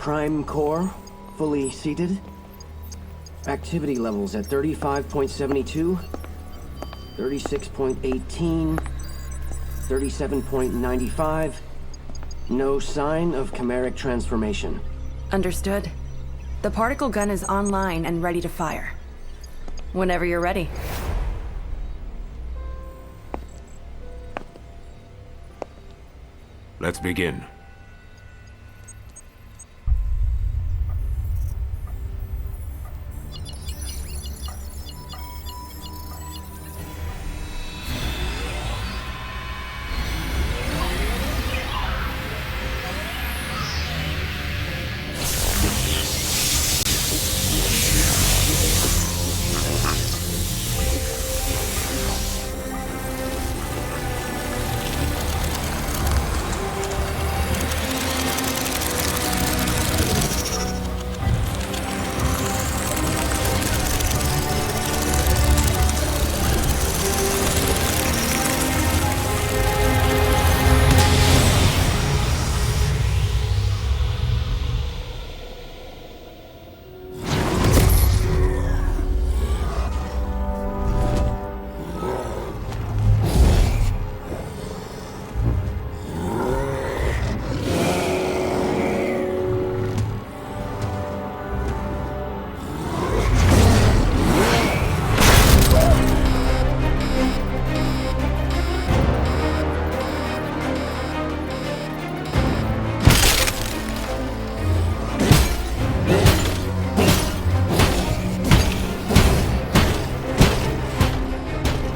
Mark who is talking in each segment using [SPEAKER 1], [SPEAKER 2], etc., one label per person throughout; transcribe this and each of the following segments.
[SPEAKER 1] Prime core, fully seated. Activity levels at 35.72, 36.18, 37.95. No sign of chimeric transformation.
[SPEAKER 2] Understood. The particle gun is online and ready to fire. Whenever you're ready.
[SPEAKER 3] Let's begin.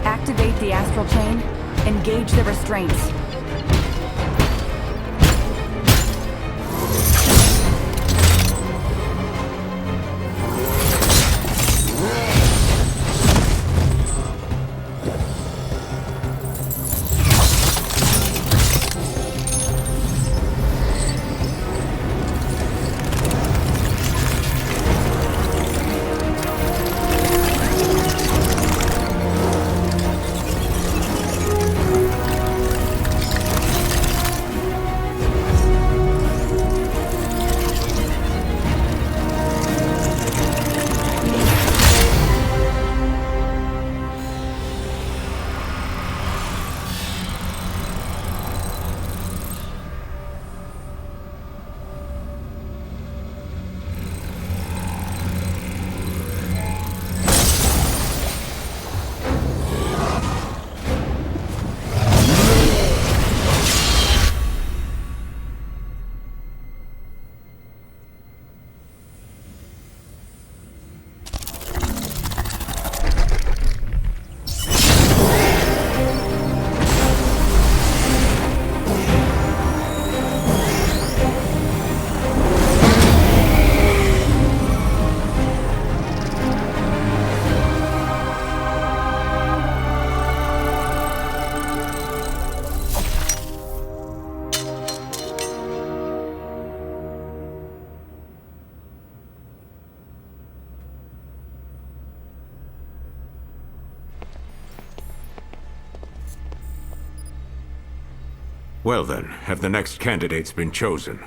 [SPEAKER 2] Activate the Astral Chain. Engage the restraints.
[SPEAKER 3] Well then, have the next candidates been chosen?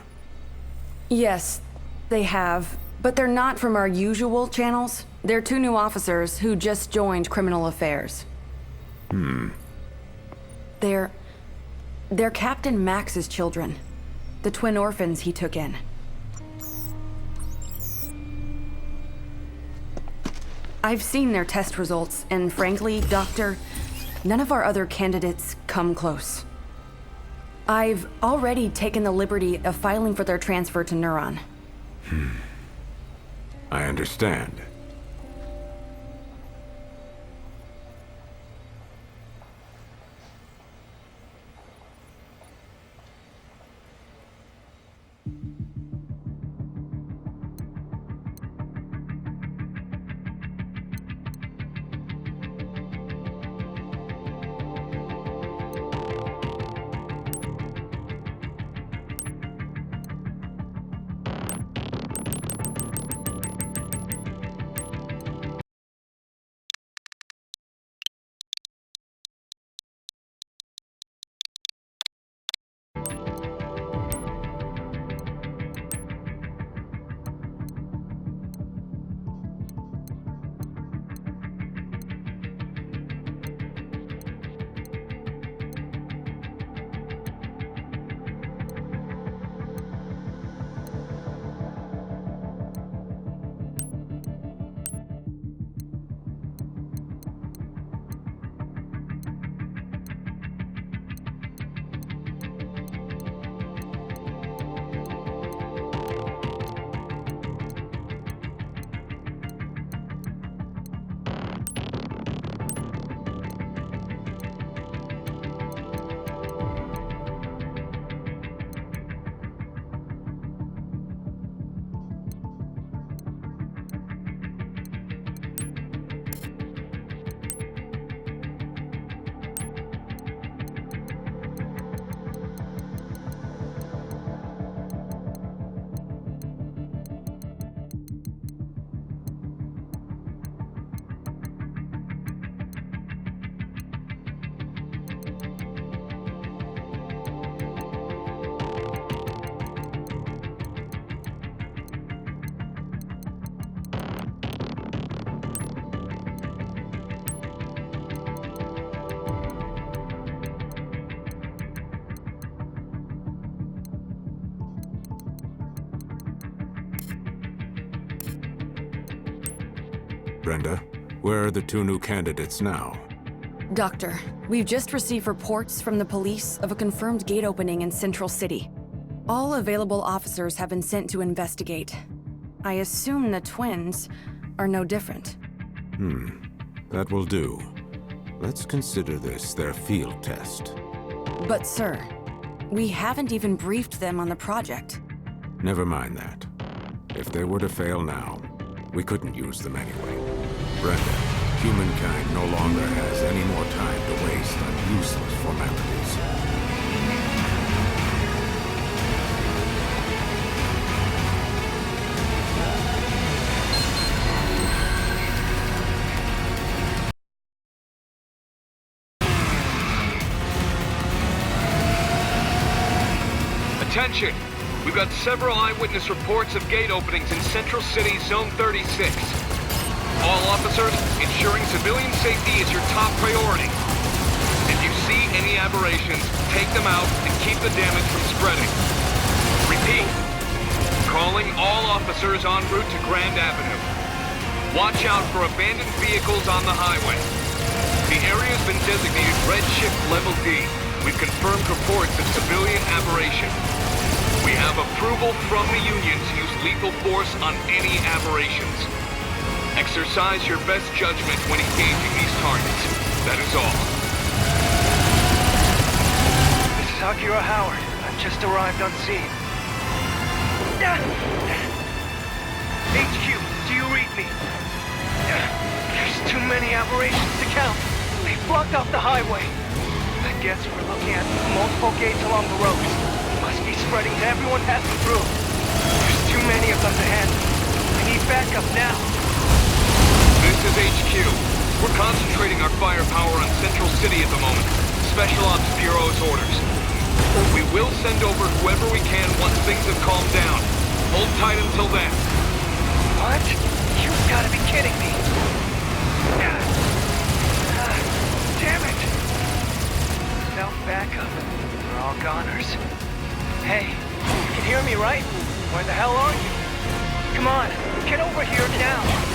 [SPEAKER 2] Yes, they have. But they're not from our usual channels. They're two new officers who just joined Criminal Affairs. They're Captain Max's children. The twin orphans he took in. I've seen their test results, and frankly, Doctor, none of our other candidates come close. I've already taken the liberty of filing for their transfer to Neuron.
[SPEAKER 3] I understand. Brenda, where are the two new candidates now?
[SPEAKER 2] Doctor, we've just received reports from the police of a confirmed gate opening in Central City. All available officers have been sent to investigate. I assume the twins are no different.
[SPEAKER 3] That will do. Let's consider this their field test.
[SPEAKER 2] But sir, we haven't even briefed them on the project.
[SPEAKER 3] Never mind that. If they were to fail now, we couldn't use them anyway. Brenda, humankind no longer has any more time to waste on useless formalities.
[SPEAKER 4] Attention! We've got several eyewitness reports of gate openings in Central City, Zone 36. All officers, ensuring civilian safety is your top priority. If you see any aberrations, take them out and keep the damage from spreading. Repeat. Calling all officers en route to Grand Avenue. Watch out for abandoned vehicles on the highway. The area has been designated Red Shift Level D. We've confirmed reports of civilian aberration. We have approval from the Union to use lethal force on any aberrations. Exercise your best judgment when engaging these targets. That is all.
[SPEAKER 5] This is Akira Howard. I've just arrived on scene. HQ, do you read me? There's too many aberrations to count. They've blocked off the highway. I guess we're looking at multiple gates along the road. Must be spreading to everyone passing through. There's too many of them to handle. I need backup now.
[SPEAKER 4] This is HQ. We're concentrating our firepower on Central City at the moment. Special Ops Bureau's orders. We will send over whoever we can once things have calmed down. Hold tight until then.
[SPEAKER 5] What? You've got to be kidding me. Damn it! Without backup, we're all goners. Hey, you can hear me, right? Where the hell are you? Come on, get over here now.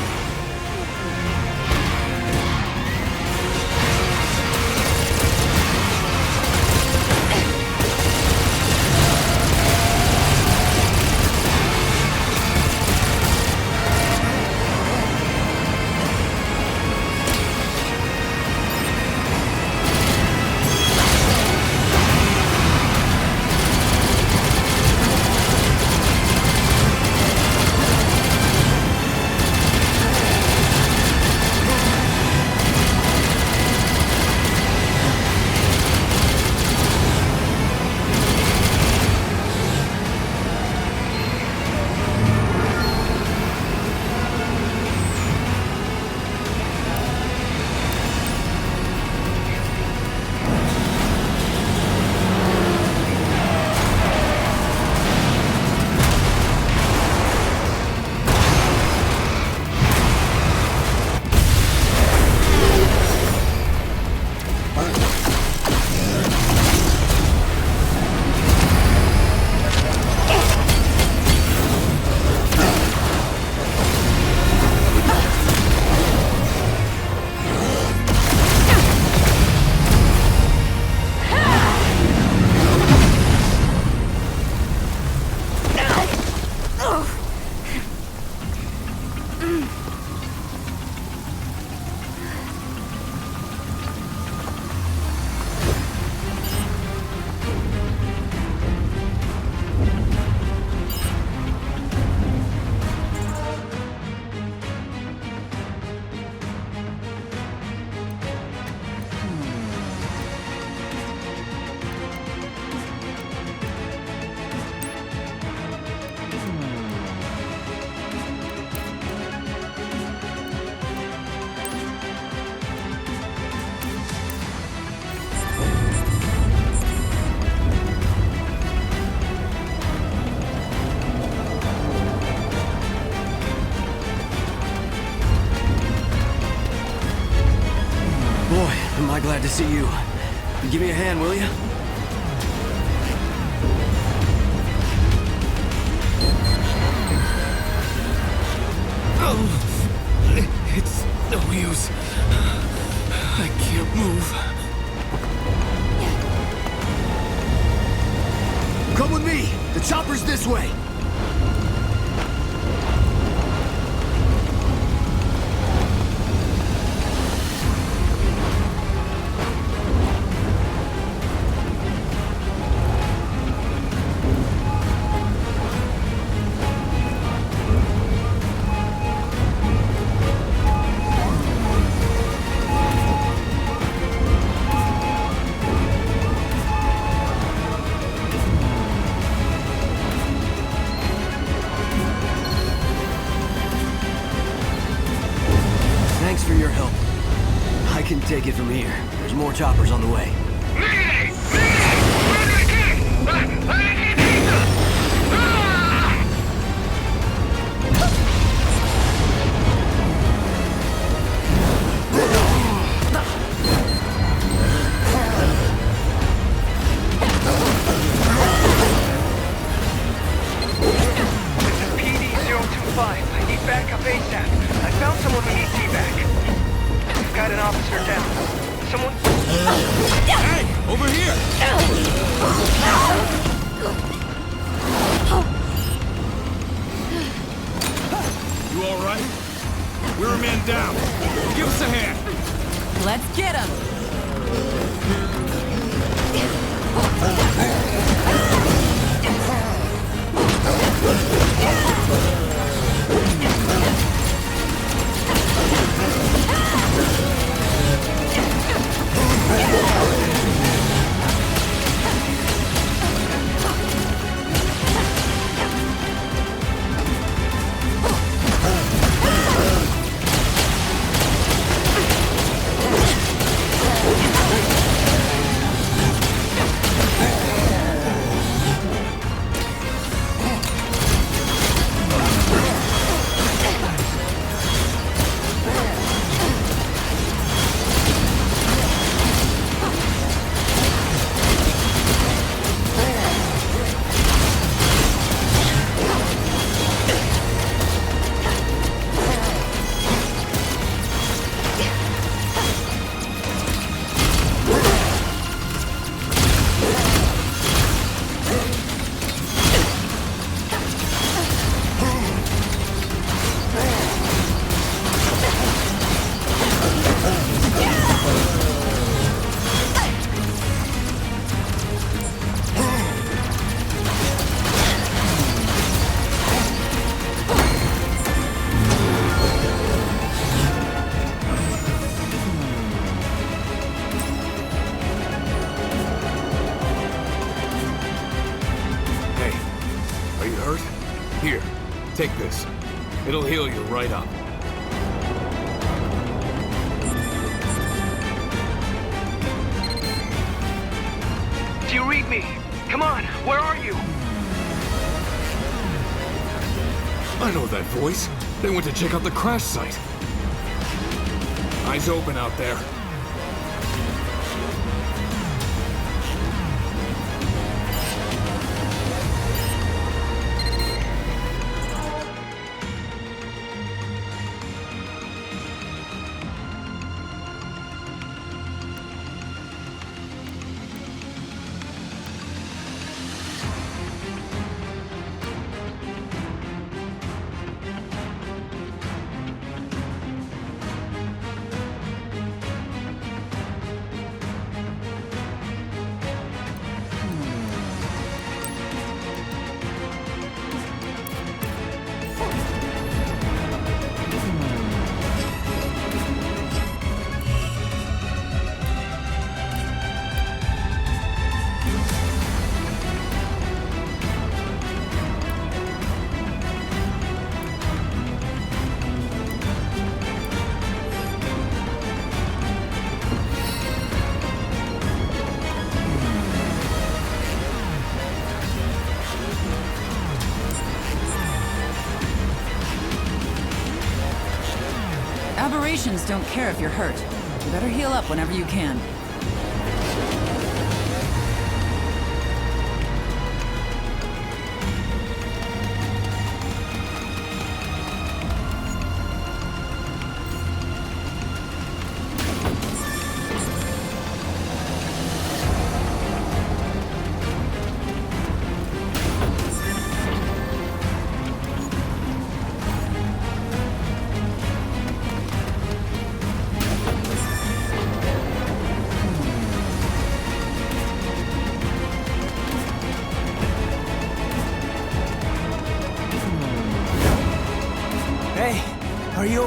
[SPEAKER 1] Am I glad to see you. Give me a hand, will you? Oh, it's
[SPEAKER 6] close. I can't move.
[SPEAKER 1] Come with me! The chopper's this way! Thanks for your help. I can take it from here. There's more choppers on the way.
[SPEAKER 5] PD-025. I need backup ASAP. I found someone who needs evac. I've got an officer down. Someone...
[SPEAKER 6] Hey! Over here! You alright? We're a man down. Give us a hand.
[SPEAKER 2] Let's get him!
[SPEAKER 6] Here, take this. It'll heal you right up.
[SPEAKER 5] Do you read me? Come on, where are you?
[SPEAKER 6] I know that voice. They went to check out the crash site. Eyes open out there.
[SPEAKER 7] Aberrations don't care if you're hurt. You better heal up whenever you can.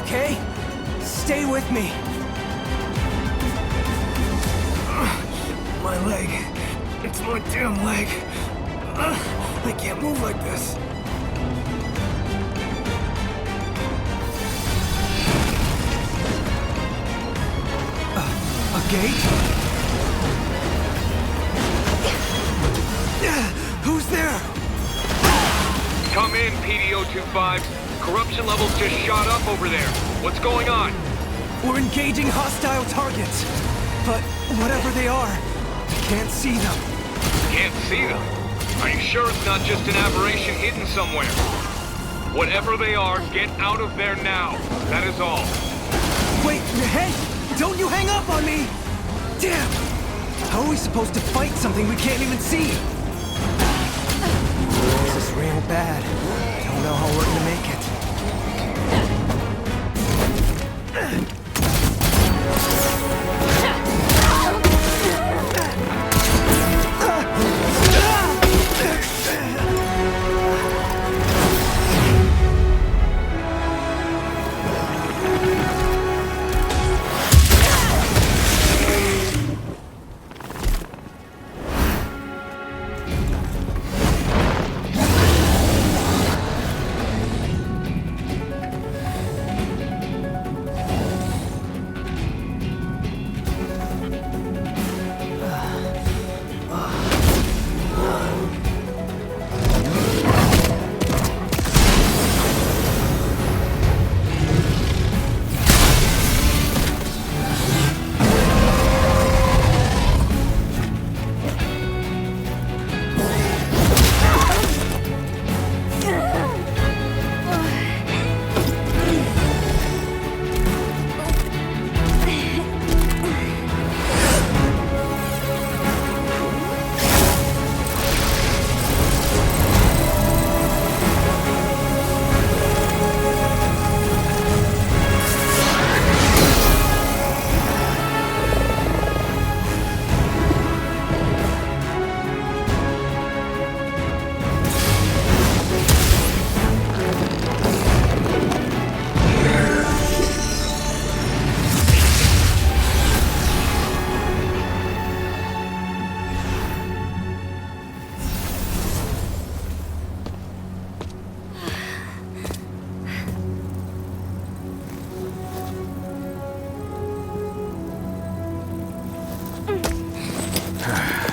[SPEAKER 1] okay? Stay with me. My leg. It's my damn leg. I can't move like this. A gate? Who's there?
[SPEAKER 4] Come in, PD-025. Corruption levels just shot up over there. What's going on?
[SPEAKER 1] We're engaging hostile targets. But whatever they are, I can't see them.
[SPEAKER 4] Can't see them. Are you sure it's not just an aberration hidden somewhere? Whatever they are, get out of there now. That is all.
[SPEAKER 1] Wait, hey! Don't you hang up on me! Damn! How are we supposed to fight something we can't even see? This is real bad. I don't know how we're gonna make it.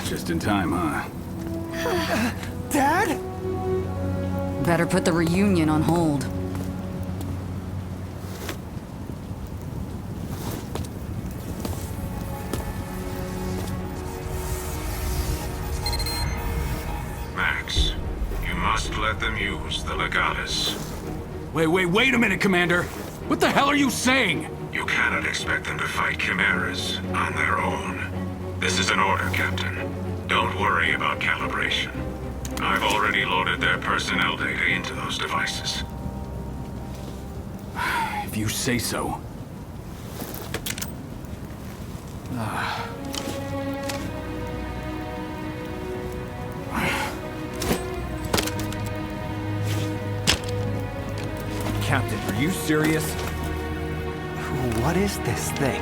[SPEAKER 6] Just in time, huh?
[SPEAKER 1] Dad?
[SPEAKER 7] Better put the reunion on hold.
[SPEAKER 3] Max, you must let them use the Legatus.
[SPEAKER 6] Wait a minute, Commander! What the hell are you saying?
[SPEAKER 3] You cannot expect them to fight chimeras on their own. This is an order, Captain. Don't worry about calibration. I've already loaded their personnel data into those devices.
[SPEAKER 6] If you say so.
[SPEAKER 8] Captain, are you serious?
[SPEAKER 1] What is this thing?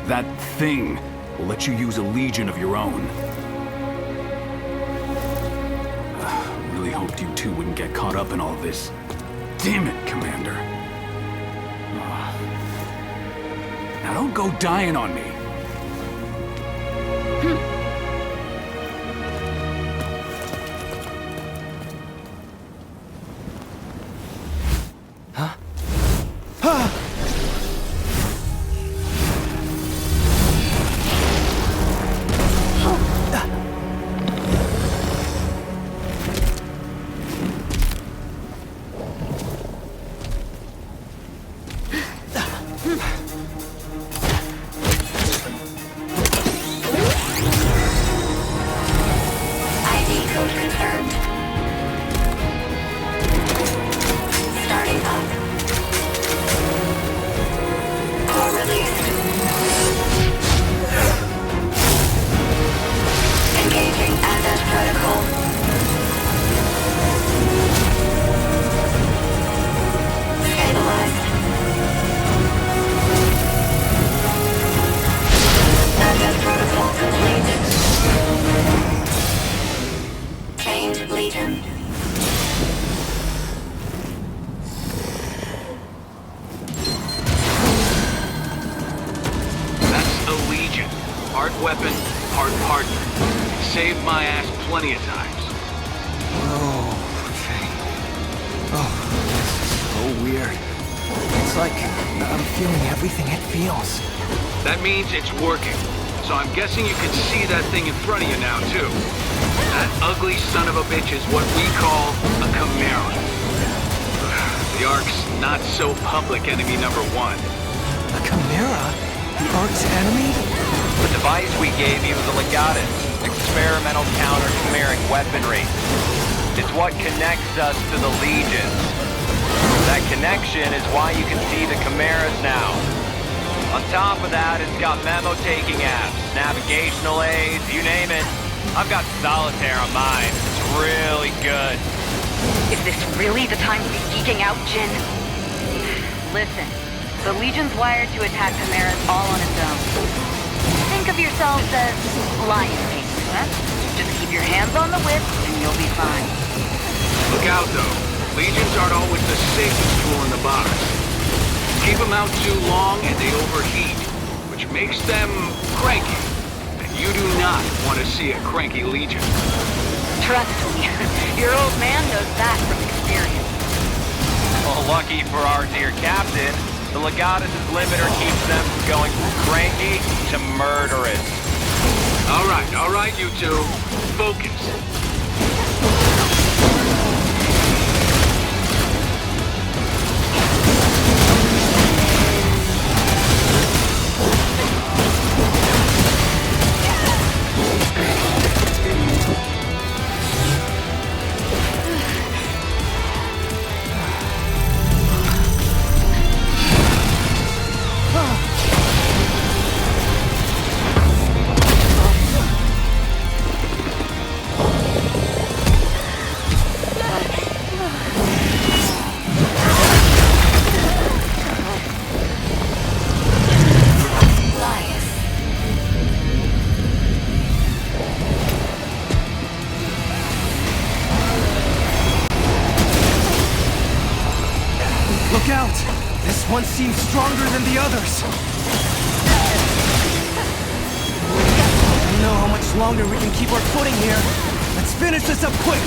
[SPEAKER 6] That thing will let you use a legion of your own. Really hoped you two wouldn't get caught up in all this. Damn it, Commander. Now don't go dying on me.
[SPEAKER 4] weapon, hard partner. Saved my ass plenty of times.
[SPEAKER 1] Okay. Oh, this is so weird. It's like I'm feeling everything it feels.
[SPEAKER 4] That means it's working. So I'm guessing you can see that thing in front of you now, too. That ugly son of a bitch is what we call a Chimera. The Ark's not-so-public enemy number one.
[SPEAKER 1] A Chimera? The Ark's enemy?
[SPEAKER 8] The device we gave you is a Legatus, experimental counter-chimeric weaponry. It's what connects us to the Legions. That connection is why you can see the Chimeras now. On top of that, it's got memo-taking apps, navigational aids, you name it. I've got solitaire on mine. It's really good.
[SPEAKER 9] Is this really the time to be geeking out, Jin? Listen, the Legion's wired to attack Chimeras all on its own. Think of yourselves as lion kings, huh? Just keep your hands on the whip and you'll be fine.
[SPEAKER 4] Look out, though. Legions aren't always the safest tool in the box. Keep them out too long and they overheat, which makes them cranky. And you do not want to see a cranky Legion.
[SPEAKER 9] Trust me, your old man knows that from experience.
[SPEAKER 8] Well, lucky for our dear captain, the Legatus' limiter keeps them from going from cranky to murderous.
[SPEAKER 4] All right, you two. Focus.
[SPEAKER 1] Look out! This one seems stronger than the others. I don't know how much longer we can keep our footing here. Let's finish this up quick!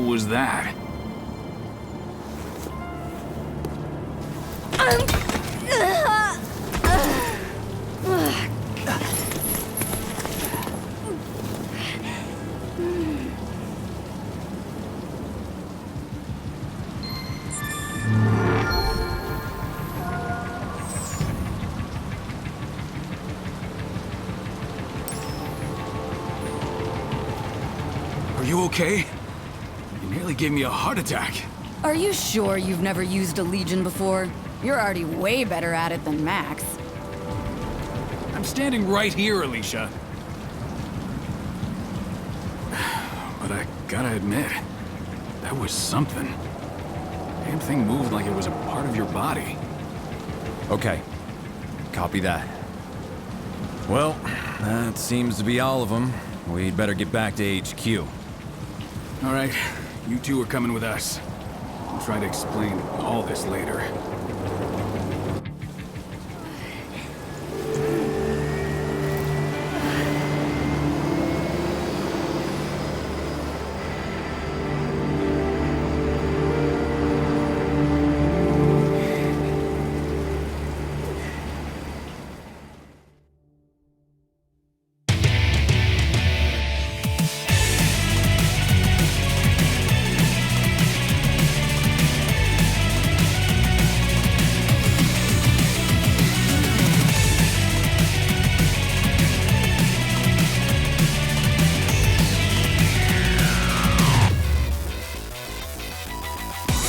[SPEAKER 6] Was that? Are you okay? You nearly gave me a heart attack.
[SPEAKER 7] Are you sure you've never used a Legion before? You're already way better at it than Max.
[SPEAKER 6] I'm standing right here, Alicia. But I gotta admit, that was something. Damn thing moved like it was a part of your body.
[SPEAKER 10] Okay. Copy that. Well, that seems to be all of them. We'd better get back to HQ.
[SPEAKER 6] All right, you two are coming with us. I'll try to explain all this later.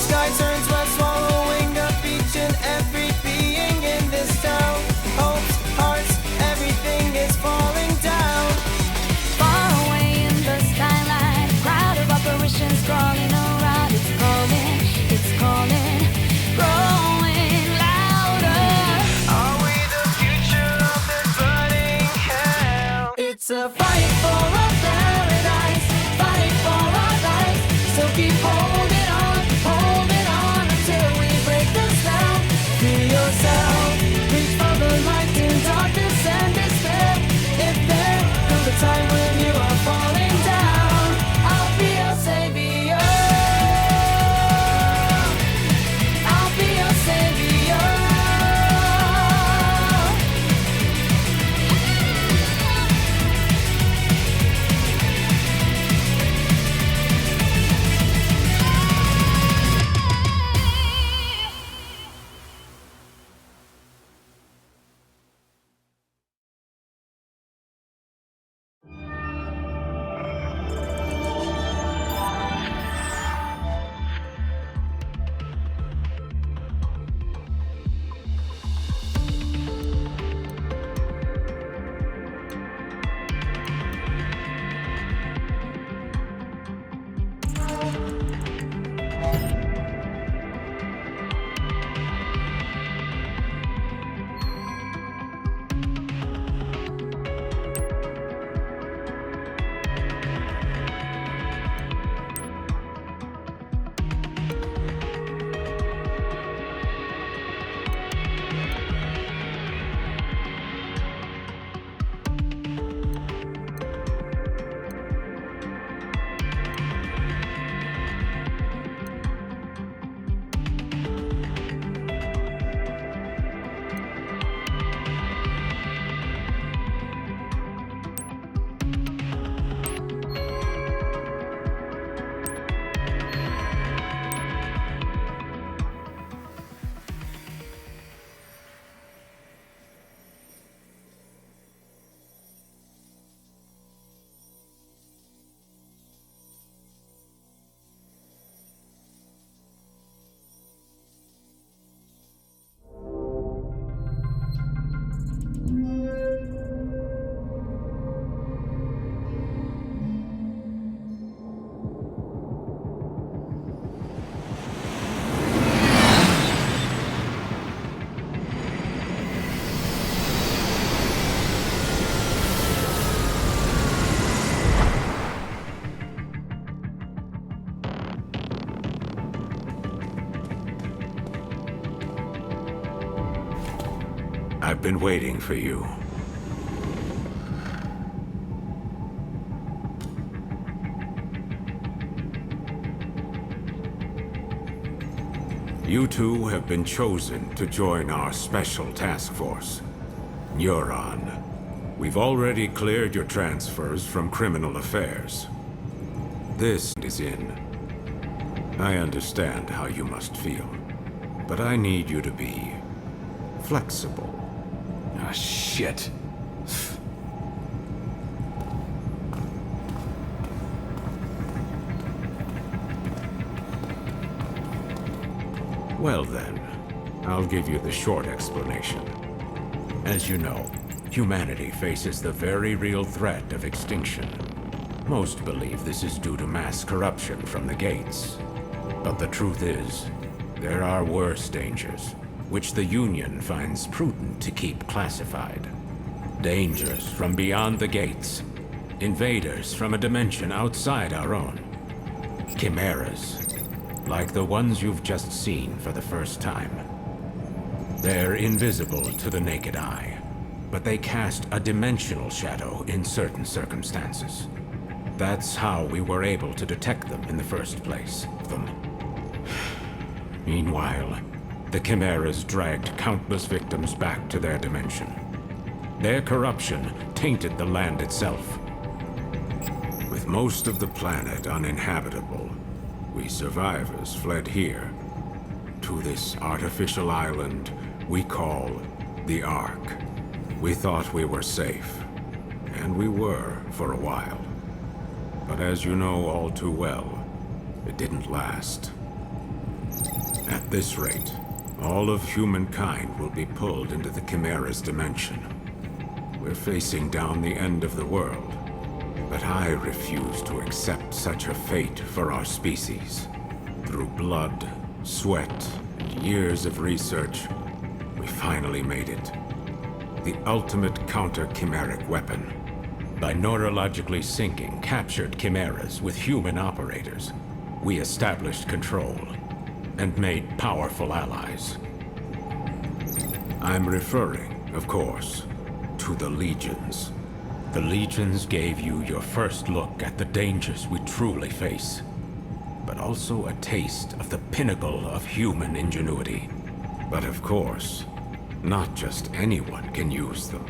[SPEAKER 11] Sky turns west, swallowing up each and every being in this town. Hopes, hearts, everything is falling down.
[SPEAKER 12] Far away in the skyline, crowd of apparitions crawling around. It's calling, growing louder.
[SPEAKER 11] Are we the future of this burning hell? It's a fight for a paradise, fight for our lives. So keep holding on until we break the spell. Free yourself, reach for the light in darkness and despair. If there comes a time when you are falling down, I'll be your savior. I'll be your savior.
[SPEAKER 3] I've been waiting for you. You two have been chosen to join our special task force. Neuron. We've already cleared your transfers from criminal affairs. This is in. I understand how you must feel, but I need you to be flexible.
[SPEAKER 6] Ah, shit.
[SPEAKER 3] Well then, I'll give you the short explanation. As you know, humanity faces the very real threat of extinction. Most believe this is due to mass corruption from the gates. But the truth is, there are worse dangers, which the Union finds prudent to keep classified. Dangers from beyond the gates. Invaders from a dimension outside our own. Chimeras, like the ones you've just seen for the first time. They're invisible to the naked eye, but they cast a dimensional shadow in certain circumstances. That's how we were able to detect them in the first place. Meanwhile, the Chimeras dragged countless victims back to their dimension. Their corruption tainted the land itself. With most of the planet uninhabitable, we survivors fled here, to this artificial island we call the Ark. We thought we were safe, and we were for a while. But as you know all too well, it didn't last. At this rate, all of humankind will be pulled into the Chimera's dimension. We're facing down the end of the world, but I refuse to accept such a fate for our species. Through blood, sweat, and years of research, we finally made it. The ultimate counter-chimeric weapon. By neurologically syncing captured chimeras with human operators, we established control and made powerful allies. I'm referring, of course, to the Legions. The Legions gave you your first look at the dangers we truly face, but also a taste of the pinnacle of human ingenuity. But of course, not just anyone can use them.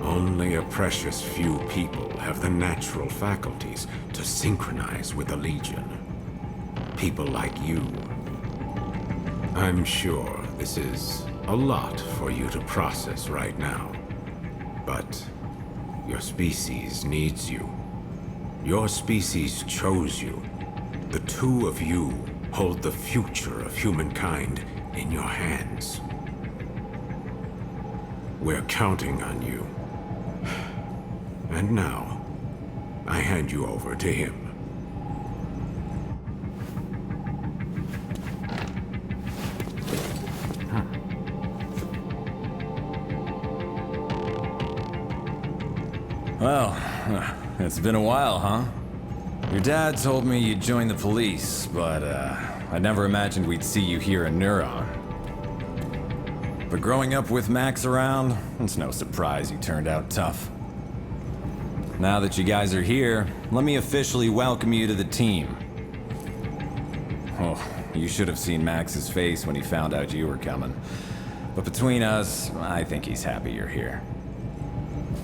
[SPEAKER 3] Only a precious few people have the natural faculties to synchronize with the Legion. People like you. I'm sure this is a lot for you to process right now. But your species needs you. Your species chose you. The two of you hold the future of humankind in your hands. We're counting on you. And now, I hand you over to him.
[SPEAKER 10] Well, it's been a while, huh? Your dad told me you'd join the police, but I never imagined we'd see you here in Neuron. But growing up with Max around, it's no surprise you turned out tough. Now that you guys are here, let me officially welcome you to the team. Oh, you should have seen Max's face when he found out you were coming. But between us, I think he's happy you're here.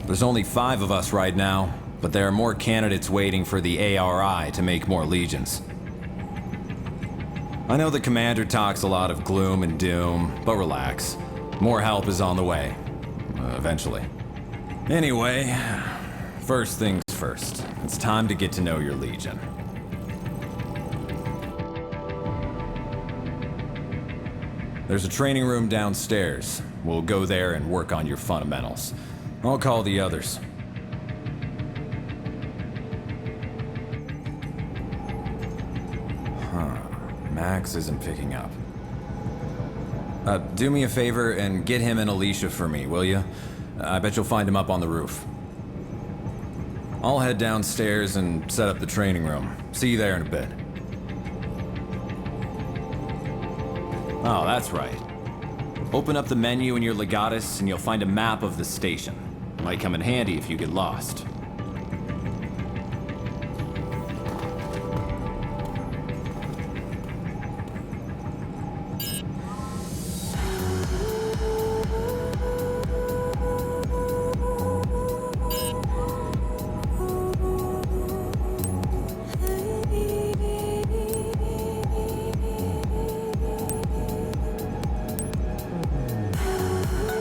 [SPEAKER 10] There's only 5 of us right now, but there are more candidates waiting for the ARI to make more legions. I know the commander talks a lot of gloom and doom, but relax. More help is on the way. Eventually. Anyway, first things first. It's time to get to know your legion. There's a training room downstairs. We'll go there and work on your fundamentals. I'll call the others. Max isn't picking up. Do me a favor and get him and Alicia for me, will you? I bet you'll find him up on the roof. I'll head downstairs and set up the training room. See you there in a bit. Oh, that's right. Open up the menu in your Legatus and you'll find a map of the station. Might come in handy if you get lost.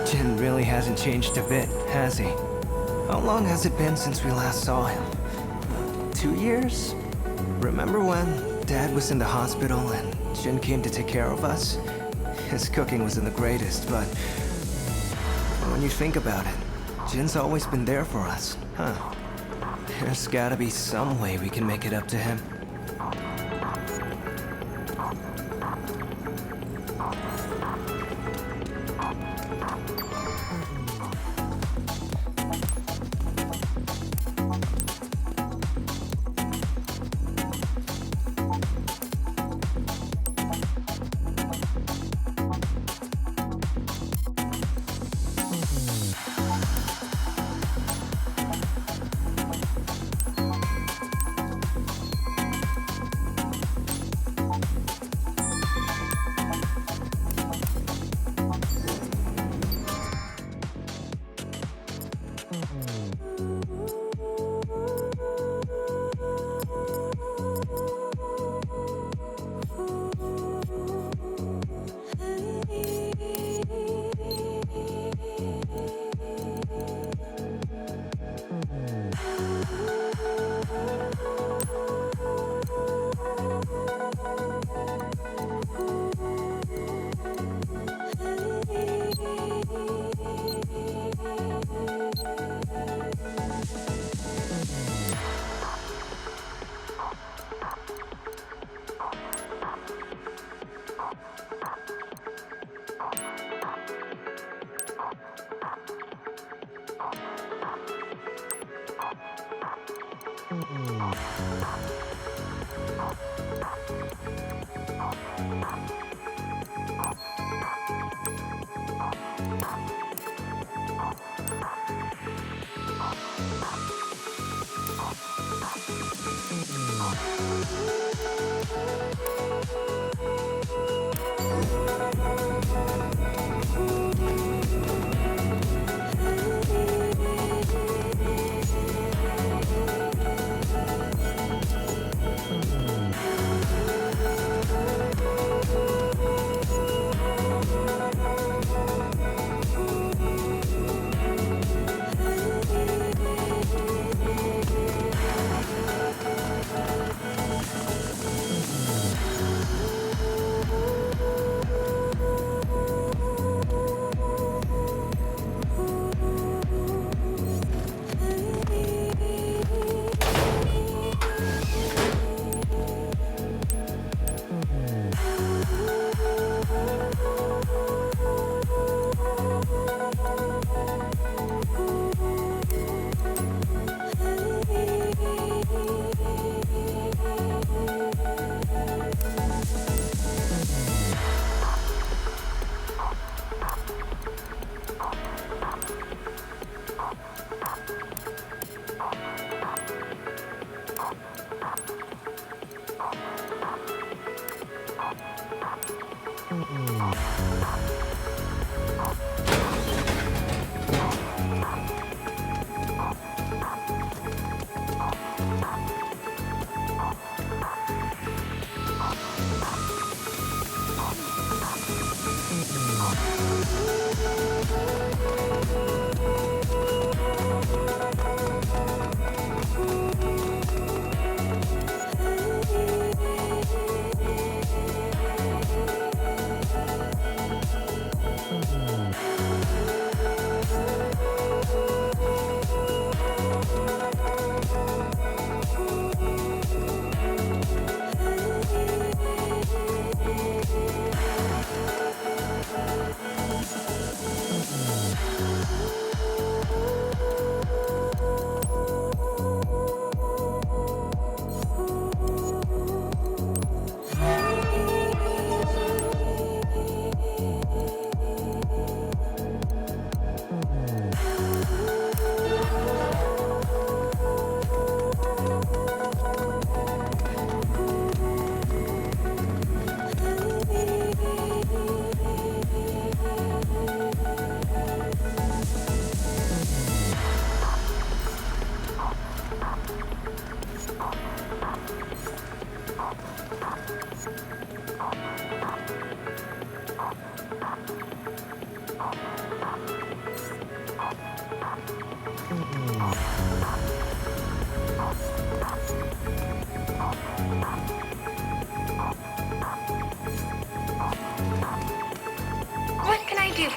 [SPEAKER 5] Jin really hasn't changed a bit, has he? How long has it been since we last saw him? 2 years? Remember when Dad was in the hospital and Jin came to take care of us?
[SPEAKER 1] his cooking wasn't the greatest, but when you think about it, Jin's always been there for us, huh? There's gotta be some way we can make it up to him.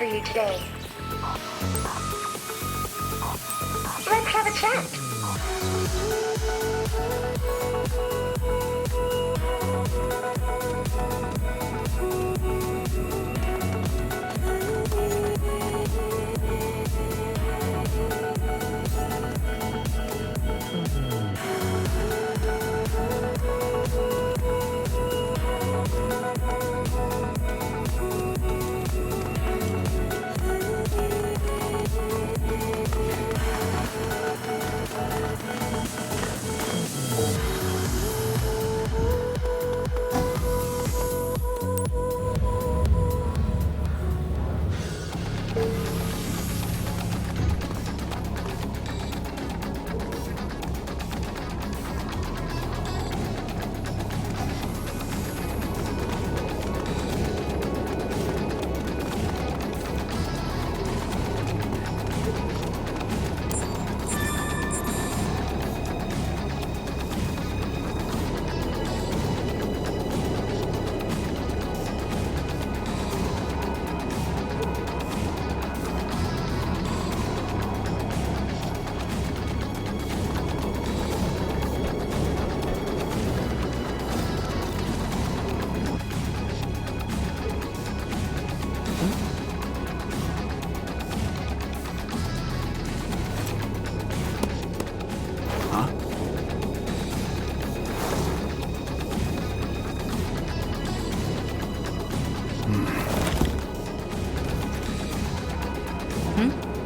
[SPEAKER 13] for you today. Let's have a chat.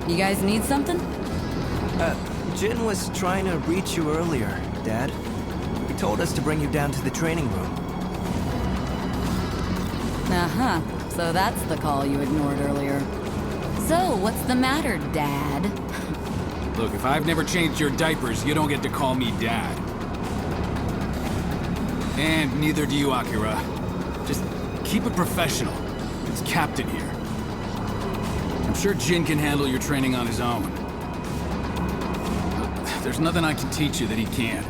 [SPEAKER 7] You guys need something?
[SPEAKER 1] Jin was trying to reach you earlier, Dad. He told us to bring you down to the training room.
[SPEAKER 7] Uh-huh. So that's the call you ignored earlier. So, what's the matter, Dad?
[SPEAKER 6] Look, if I've never changed your diapers, you don't get to call me Dad. And neither do you, Akira. Just keep it professional. It's Captain here. I'm sure Jin can handle your training on his own. There's nothing I can teach you that he can't.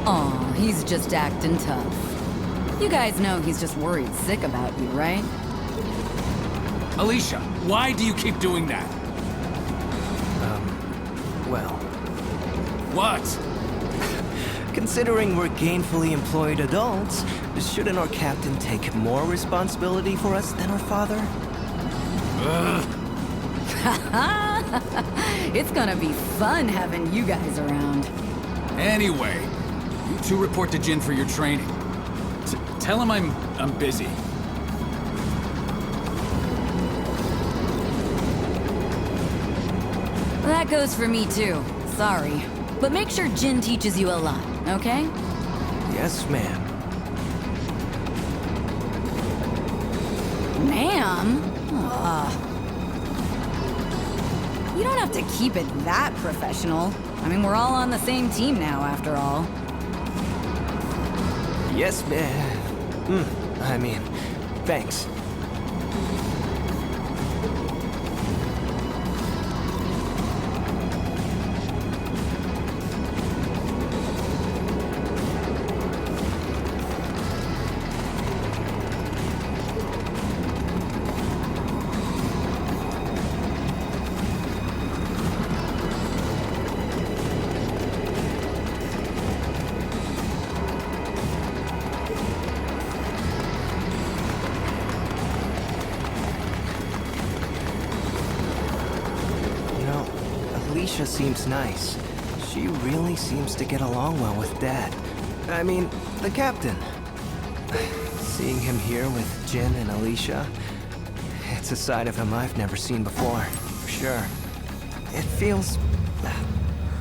[SPEAKER 7] Aw, he's just acting tough. You guys know he's just worried sick about you, right?
[SPEAKER 6] Alicia, why do you keep doing that?
[SPEAKER 1] Well...
[SPEAKER 6] What?
[SPEAKER 1] Considering we're gainfully employed adults, shouldn't our captain take more responsibility for us than our father?
[SPEAKER 7] It's gonna be fun having you guys around.
[SPEAKER 6] Anyway, you two report to Jin for your training. Tell him I'm busy.
[SPEAKER 7] That goes for me too. Sorry. But make sure Jin teaches you a lot, okay?
[SPEAKER 1] Yes, ma'am.
[SPEAKER 7] Ma'am? You don't have to keep it that professional. I mean, we're all on the same team now, after all.
[SPEAKER 1] Yes, ma'am. I mean, thanks. Alicia seems nice. She really seems to get along well with Dad. I mean, the captain. Seeing him here with Jin and Alicia, it's a side of him I've never seen before, for sure. It feels...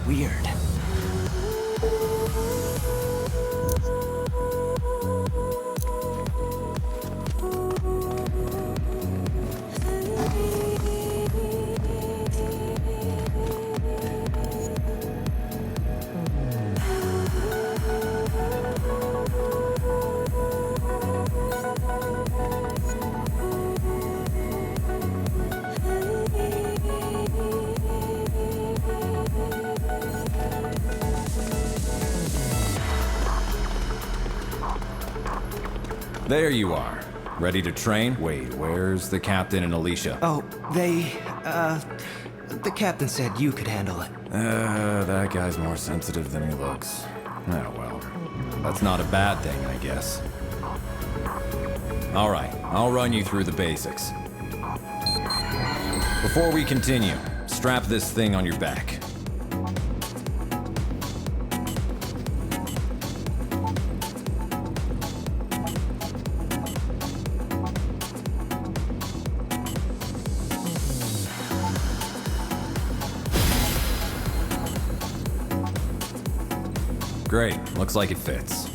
[SPEAKER 1] weird.
[SPEAKER 10] There you are. Ready to train? Wait, where's the captain and Alicia?
[SPEAKER 1] Oh, the captain said you could handle it.
[SPEAKER 10] That guy's more sensitive than he looks. Oh well, that's not a bad thing, I guess. All right, I'll run you through the basics. Before we continue, strap this thing on your back. Great, looks like it fits.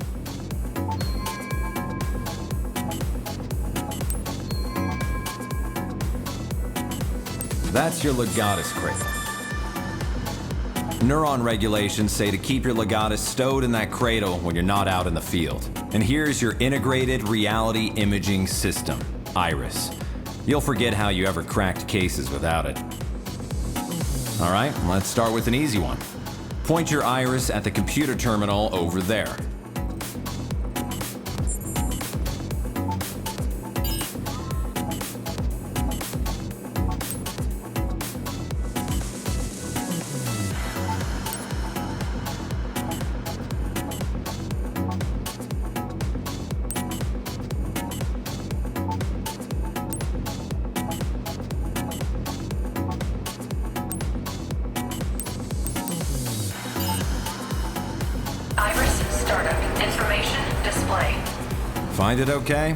[SPEAKER 10] That's your Legatus crate. Neuron regulations say to keep your Legatus stowed in that cradle when you're not out in the field. And here's your integrated reality imaging system, Iris. You'll forget how you ever cracked cases without it. All right, let's start with an easy one. Point your Iris at the computer terminal over there. Find it okay?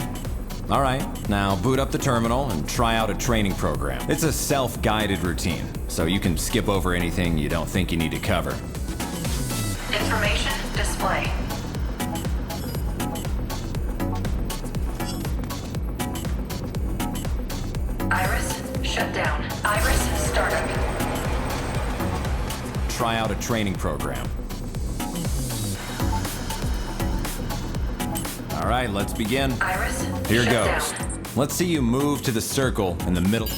[SPEAKER 10] All right, now boot up the terminal and try out a training program. It's a self-guided routine, so you can skip over anything you don't think you need to cover.
[SPEAKER 2] Information display. Iris shut down. Iris startup.
[SPEAKER 10] Try out a training program. All right, let's begin.
[SPEAKER 2] Iris,
[SPEAKER 10] here
[SPEAKER 2] shut
[SPEAKER 10] goes.
[SPEAKER 2] Down.
[SPEAKER 10] Let's see you move to the circle in the middle.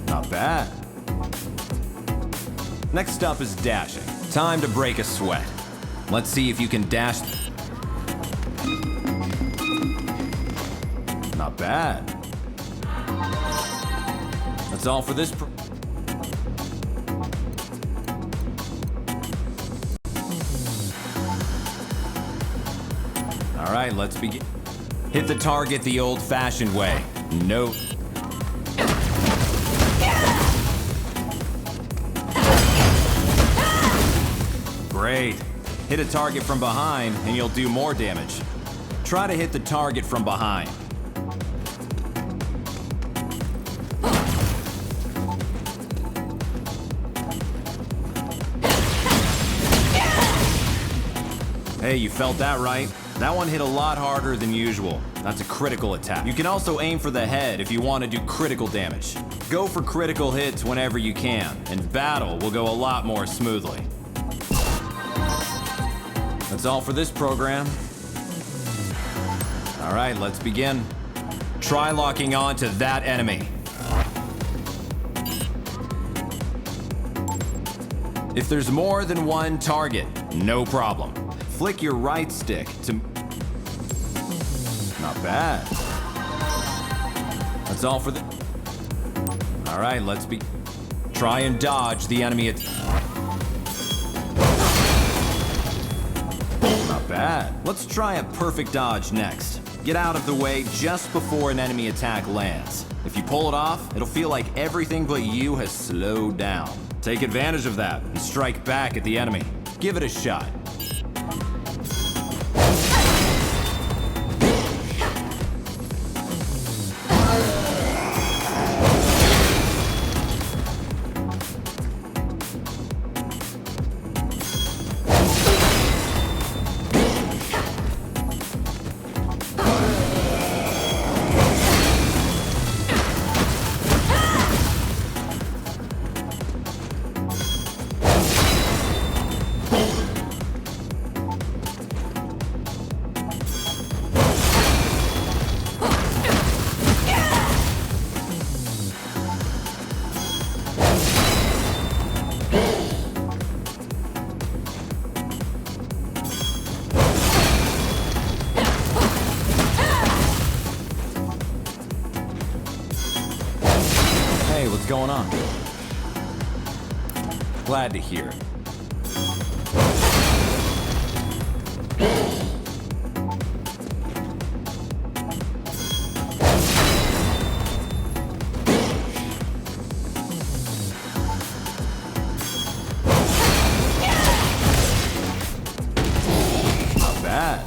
[SPEAKER 10] Not bad. Next up is dashing. Time to break a sweat. Let's see if you can dash. Not bad. That's all for this. All right, let's begin. Hit the target the old-fashioned way. No. Great. Hit a target from behind and you'll do more damage. Try to hit the target from behind. Hey, you felt that right? That one hit a lot harder than usual. That's a critical attack. You can also aim for the head if you want to do critical damage. Go for critical hits whenever you can, and battle will go a lot more smoothly. That's all for this program. All right, let's begin. Try locking on to that enemy. If there's more than one target, no problem. Flick your right stick to... Not bad. That's all for the... All right, let's be... Try and dodge the enemy at... Not bad. Let's try a perfect dodge next. Get out of the way just before an enemy attack lands. If you pull it off, it'll feel like everything but you has slowed down. Take advantage of that and strike back at the enemy. Give it a shot. on. Glad to hear it. Not bad.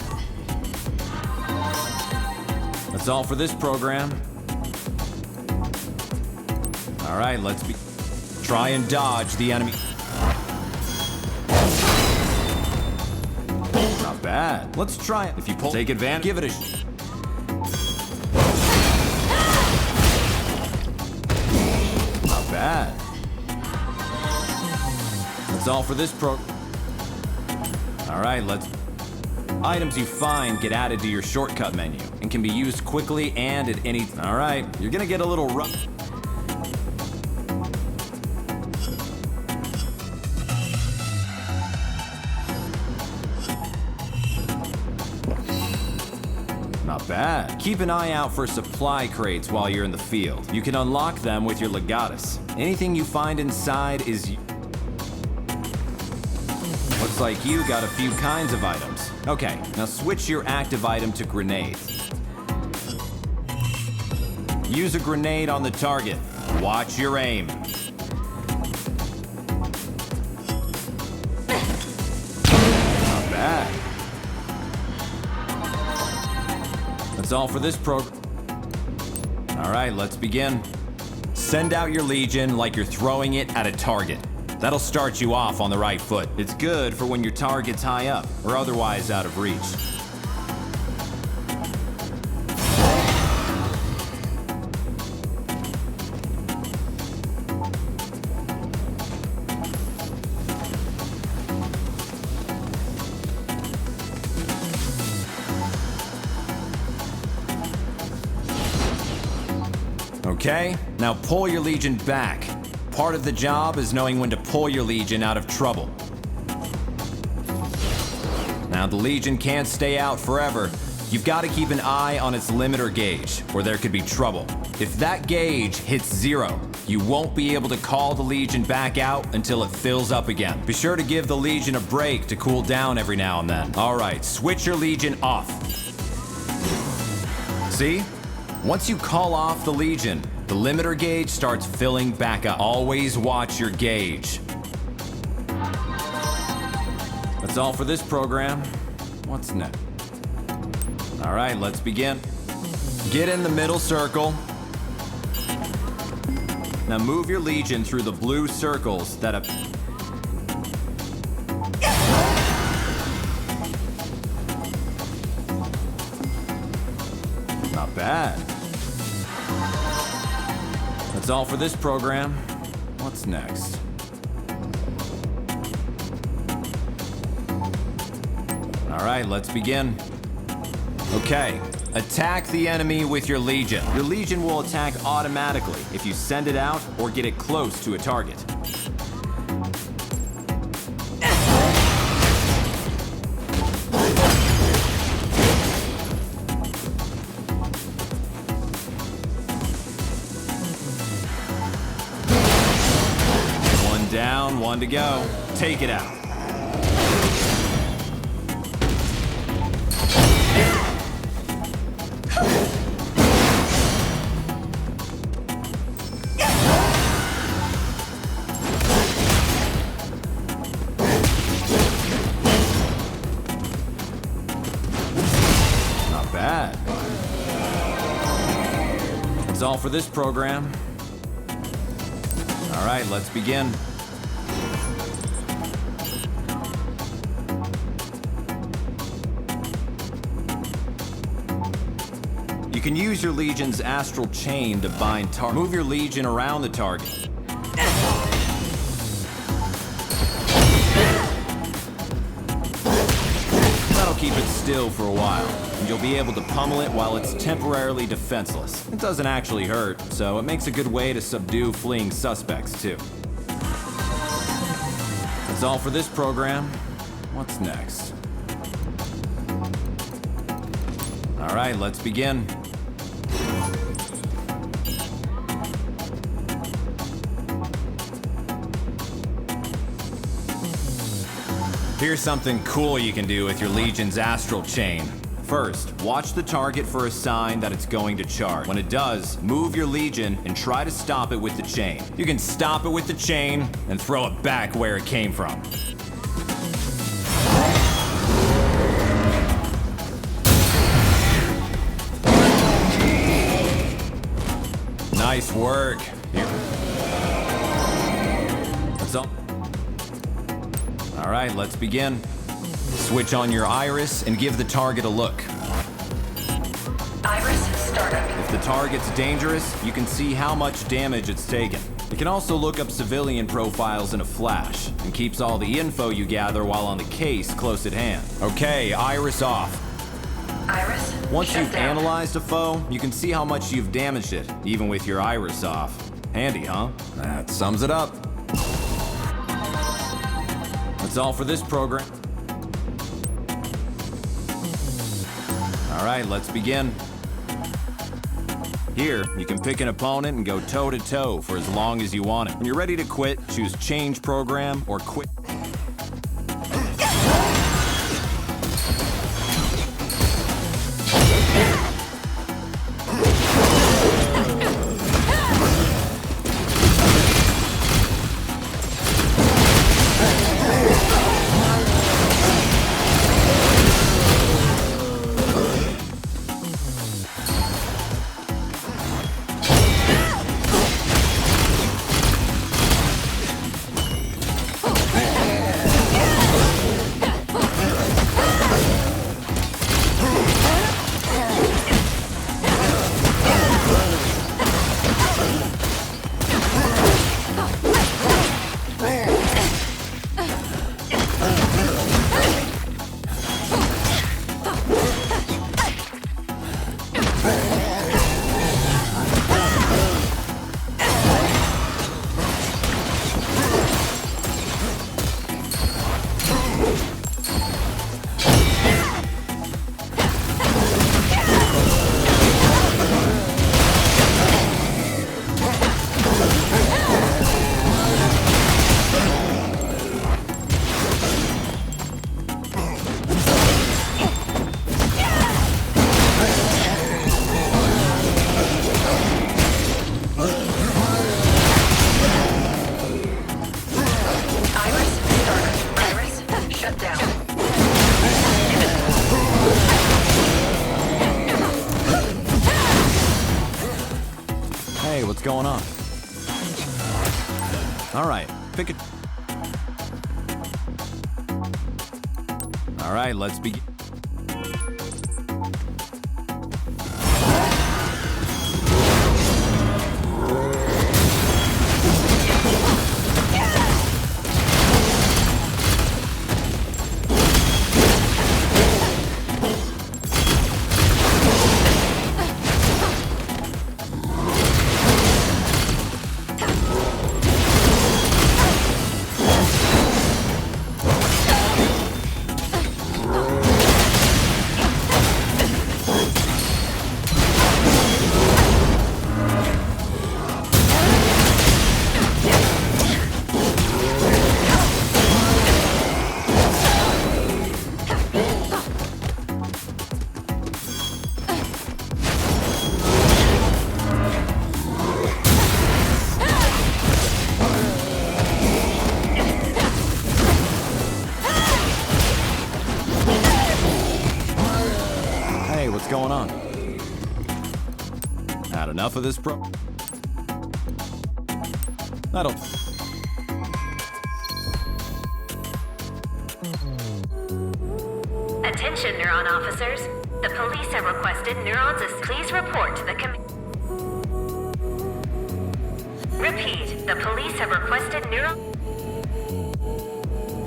[SPEAKER 10] That's all for this program. All right, try and dodge the enemy. Not bad. Let's try it. If you take advantage, give it a Not bad. That's all for this All right, items you find get added to your shortcut menu and can be used quickly and at any. All right, you're gonna get a little rough. Not bad. Keep an eye out for supply crates while you're in the field. You can unlock them with your legatus. Anything you find inside is... Looks like you got a few kinds of items. Okay, now switch your active item to grenades. Use a grenade on the target. Watch your aim. Not bad. That's all for this program. All right, let's begin. Send out your Legion like you're throwing it at a target. That'll start you off on the right foot. It's good for when your target's high up or otherwise out of reach. Okay, now pull your Legion back. Part of the job is knowing when to pull your Legion out of trouble. Now the Legion can't stay out forever. You've got to keep an eye on its limiter gauge, or there could be trouble. If that gauge hits 0, you won't be able to call the Legion back out until it fills up again. Be sure to give the Legion a break to cool down every now and then. All right, switch your Legion off. See? Once you call off the Legion, the limiter gauge starts filling back up. Always watch your gauge. That's all for this program. What's next? All right, let's begin. Get in the middle circle. Now move your Legion through the blue circles that have... Not bad. That's all for this program. What's next? All right, let's begin. Okay, attack the enemy with your Legion. Your Legion will attack automatically if you send it out or get it close to a target. One down, one to go. Take it out. That's all for this program. All right, let's begin. You can use your Legion's Astral Chain to bind targets. Move your Legion around the target. That'll keep it still for a while, and you'll be able to pummel it while it's temporarily defenseless. It doesn't actually hurt, so it makes a good way to subdue fleeing suspects, too. That's all for this program. What's next? All right, let's begin. Here's something cool you can do with your Legion's Astral Chain. First, watch the target for a sign that it's going to charge. When it does, move your Legion and try to stop it with the chain. You can stop it with the chain and throw it back where it came from. Nice work. Here. That's all. All right, let's begin. Switch on your iris and give the target a look.
[SPEAKER 2] Iris startup.
[SPEAKER 10] If the target's dangerous, you can see how much damage it's taken. It can also look up civilian profiles in a flash, and keeps all the info you gather while on the case close at hand. Okay, iris off.
[SPEAKER 2] Iris.
[SPEAKER 10] Once
[SPEAKER 2] shut
[SPEAKER 10] you've
[SPEAKER 2] down.
[SPEAKER 10] analyzed a foe, you can see how much you've damaged it, even with your iris off. Handy, huh? That sums it up. That's all for this program. All right, let's begin. Here, you can pick an opponent and go toe-to-toe for as long as you want it. When you're ready to quit, choose Change Program or Quit. Hey, what's going on? All right, pick it. All right, let's begin. Hey, what's going on? Had enough of this That'll...
[SPEAKER 14] Attention, Neuron officers. The police have requested neurons please report to the Repeat, the police have requested neuron...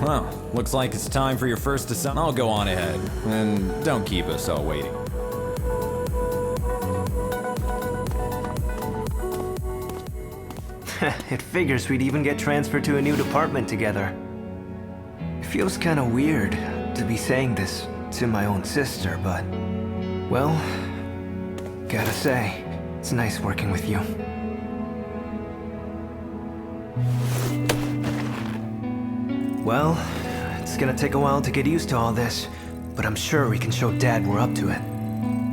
[SPEAKER 10] Well, looks like it's time for your first assignment. I'll go on ahead, and don't keep us all waiting.
[SPEAKER 1] It figures we'd even get transferred to a new department together. It feels kind of weird to be saying this to my own sister, but... well, gotta say, it's nice working with you. Well, it's gonna take a while to get used to all this, but I'm sure we can show Dad we're up to it.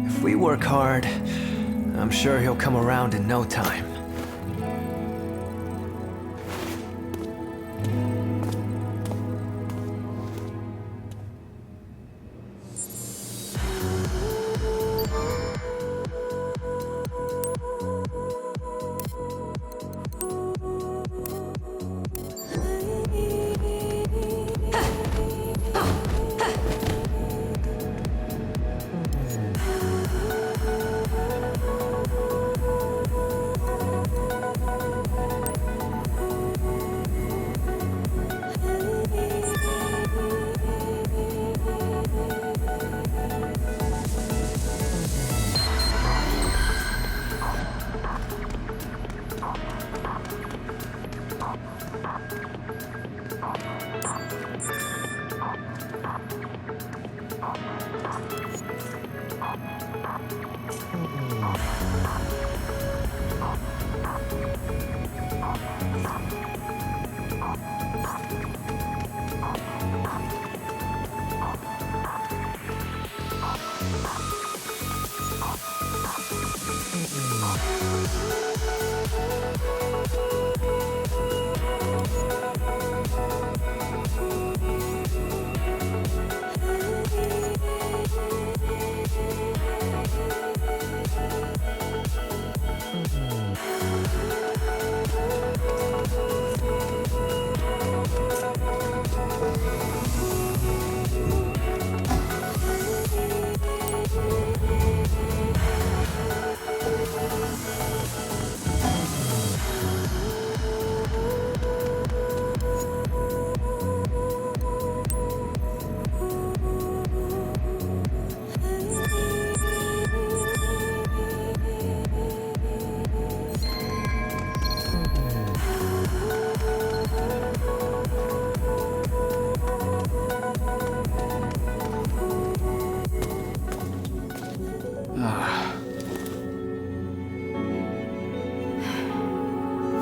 [SPEAKER 1] If we work hard, I'm sure he'll come around in no time.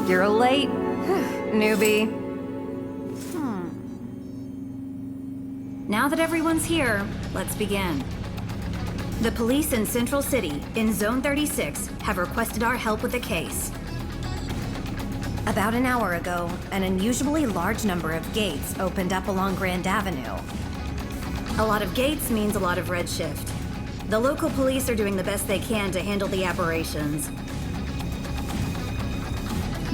[SPEAKER 9] You're late, newbie.
[SPEAKER 15] Now that everyone's here, let's begin. The police in Central City, in Zone 36, have requested our help with a case.
[SPEAKER 16] About an hour ago, an unusually large number of gates opened up along Grand Avenue.
[SPEAKER 15] A lot of gates means a lot of redshift. The local police are doing the best they can to handle the aberrations.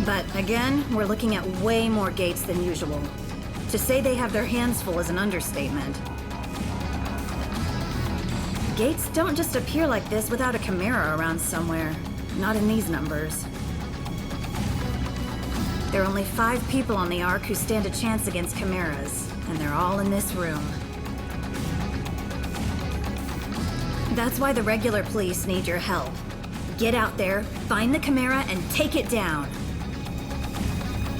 [SPEAKER 15] But again, we're looking at way more gates than usual. To say they have their hands full is an understatement. Gates don't just appear like this without a Chimera around somewhere. Not in these numbers. There are only 5 people on the Ark who stand a chance against Chimeras, and they're all in this room. That's why the regular police need your help. Get out there, find the Chimera, and take it down.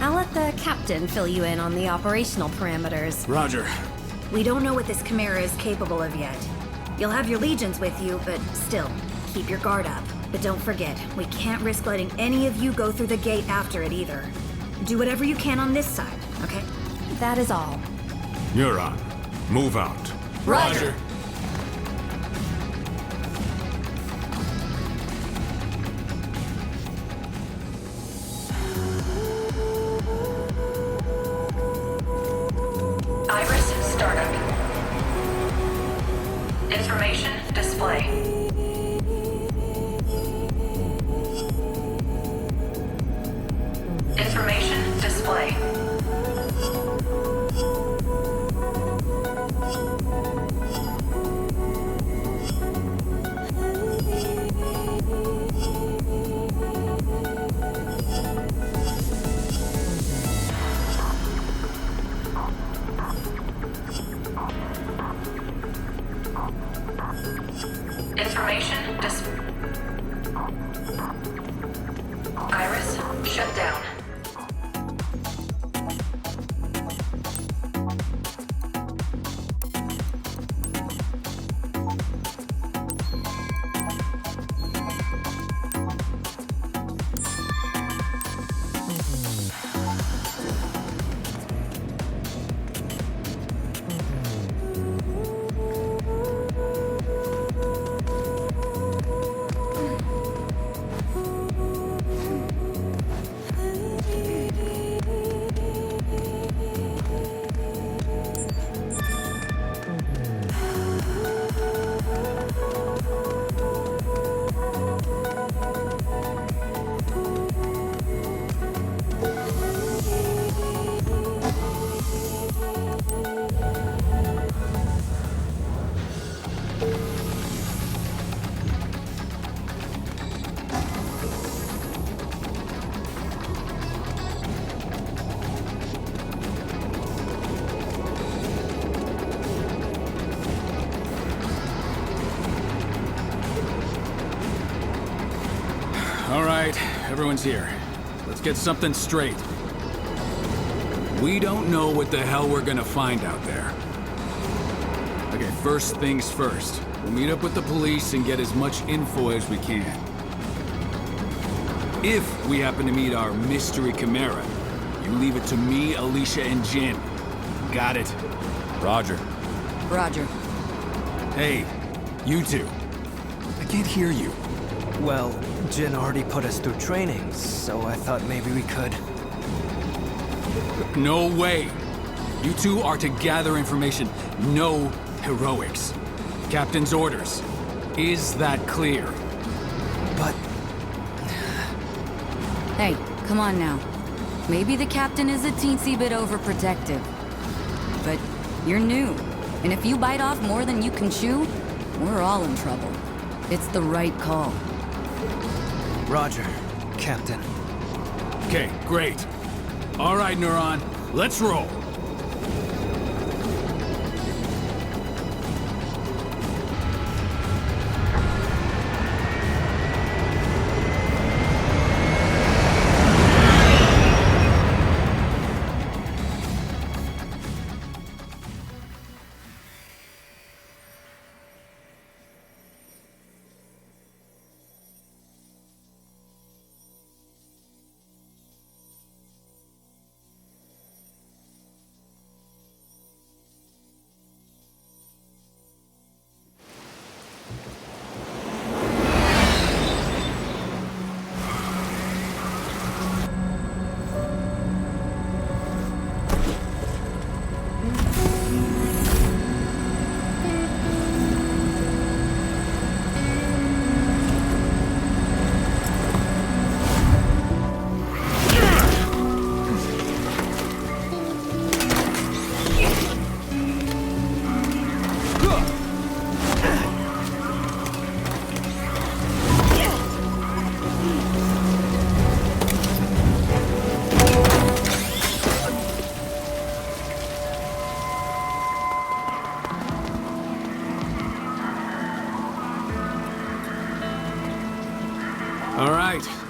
[SPEAKER 16] I'll let the captain fill you in on the operational parameters.
[SPEAKER 6] Roger.
[SPEAKER 15] We don't know what this Chimera is capable of yet. You'll have your legions with you, but still, keep your guard up. But don't forget, we can't risk letting any of you go through the gate after it either. Do whatever you can on this side, okay?
[SPEAKER 16] That is all.
[SPEAKER 3] Neuron, move out.
[SPEAKER 6] Roger.
[SPEAKER 2] Iris startup. Information display. Information display. Information Iris shut down.
[SPEAKER 6] everyone's here. Let's get something straight. We don't know what the hell we're gonna find out there. Okay, first things first. We'll meet up with the police and get as much info as we can. If we happen to meet our mystery Chimera, you leave it to me, Alicia, and Jin. Got it?
[SPEAKER 10] Roger.
[SPEAKER 7] Roger.
[SPEAKER 6] Hey, you two. I can't hear you.
[SPEAKER 1] Well, Jin already put us through training, so I thought maybe we could...
[SPEAKER 6] No way! You two are to gather information. No heroics. Captain's orders. Is that clear?
[SPEAKER 1] But...
[SPEAKER 7] Hey, come on now. Maybe the captain is a teensy bit overprotective. But you're new. And if you bite off more than you can chew, we're all in trouble. It's the right call.
[SPEAKER 1] Roger, Captain.
[SPEAKER 6] Okay, great. All right, Neuron, let's roll.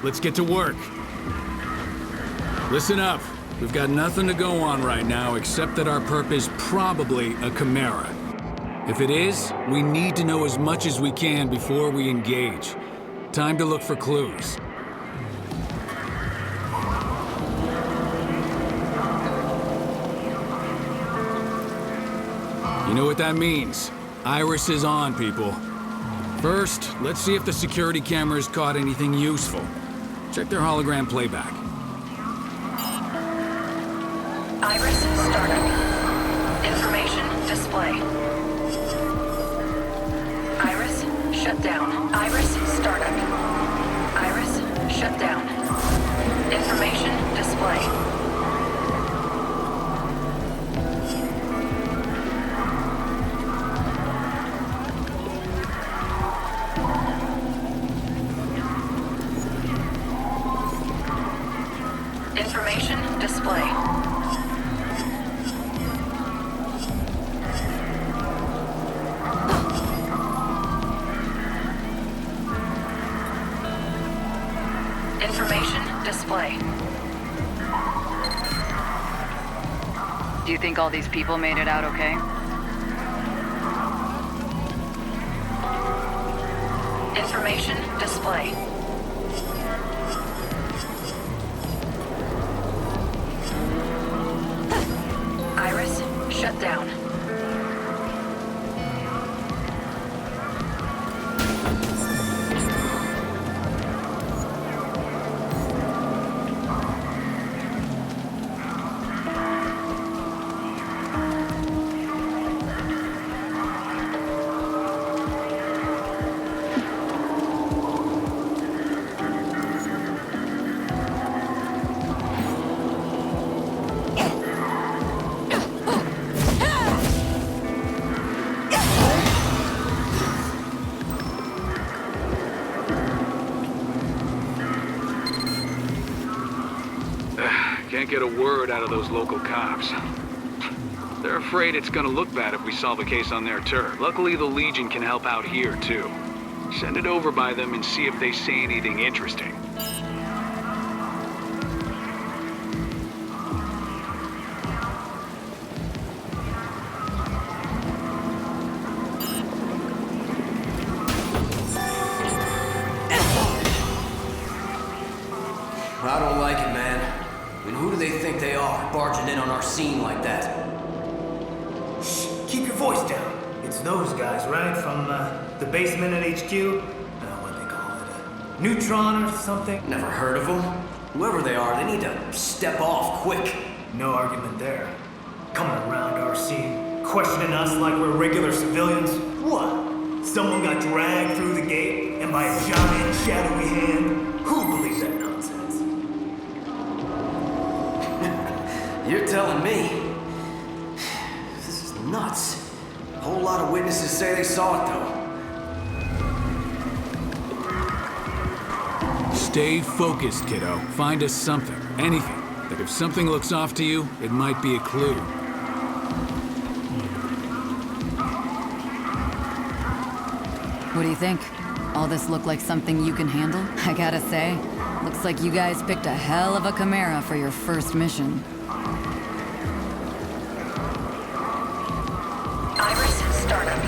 [SPEAKER 6] Let's get to work. Listen up. We've got nothing to go on right now except that our perp is probably a Chimera. If it is, we need to know as much as we can before we engage. Time to look for clues. You know what that means. Iris is on, people. First, let's see if the security cameras caught anything useful. Check their hologram playback.
[SPEAKER 2] Iris startup. Information display. Iris shut down. Iris startup. Iris shut down. Information display. Information display. Information display.
[SPEAKER 9] Do you think all these people made it out okay?
[SPEAKER 2] Information display. Iris shut down.
[SPEAKER 4] Can't get a word out of those local cops. They're afraid it's gonna look bad if we solve a case on their turf. Luckily, the Legion can help out here, too. Send it over by them and see if they say anything interesting.
[SPEAKER 17] they are, barging in on our scene like that?
[SPEAKER 18] Shh, keep your voice down. It's those guys, right? From the basement at HQ? What they call it? Neutron or something?
[SPEAKER 17] Never heard of them. Whoever they are, they need to step off quick.
[SPEAKER 18] No argument there. Coming around our scene, questioning us like we're regular civilians. What? Someone got dragged through the gate and by a giant shadowy hand? Who believes that nonsense?
[SPEAKER 17] You're telling me? This is nuts. A whole lot of witnesses say they saw it, though.
[SPEAKER 6] Stay focused, kiddo. Find us something. Anything. Like if something looks off to you, it might be a clue.
[SPEAKER 7] What do you think? All this look like something you can handle? I gotta say, looks like you guys picked a hell of a Chimera for your first mission.
[SPEAKER 14] Iris, startup.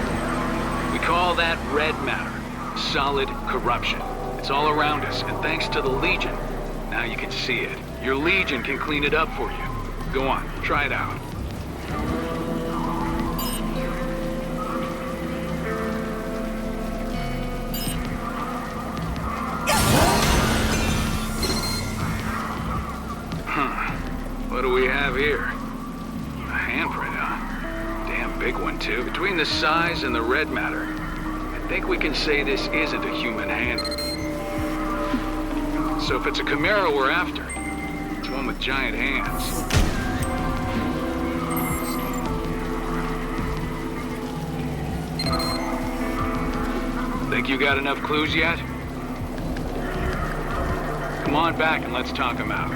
[SPEAKER 6] We call that red matter. Solid corruption. It's all around us, and thanks to the Legion, now you can see it. Your Legion can clean it up for you. Go on, try it out. What do we have here? A handprint, huh? Damn big one, too. Between the size and the red matter, I think we can say this isn't a human hand. So if it's a Chimera we're after, it's one with giant hands. Think you got enough clues yet? Come on back and let's talk them out.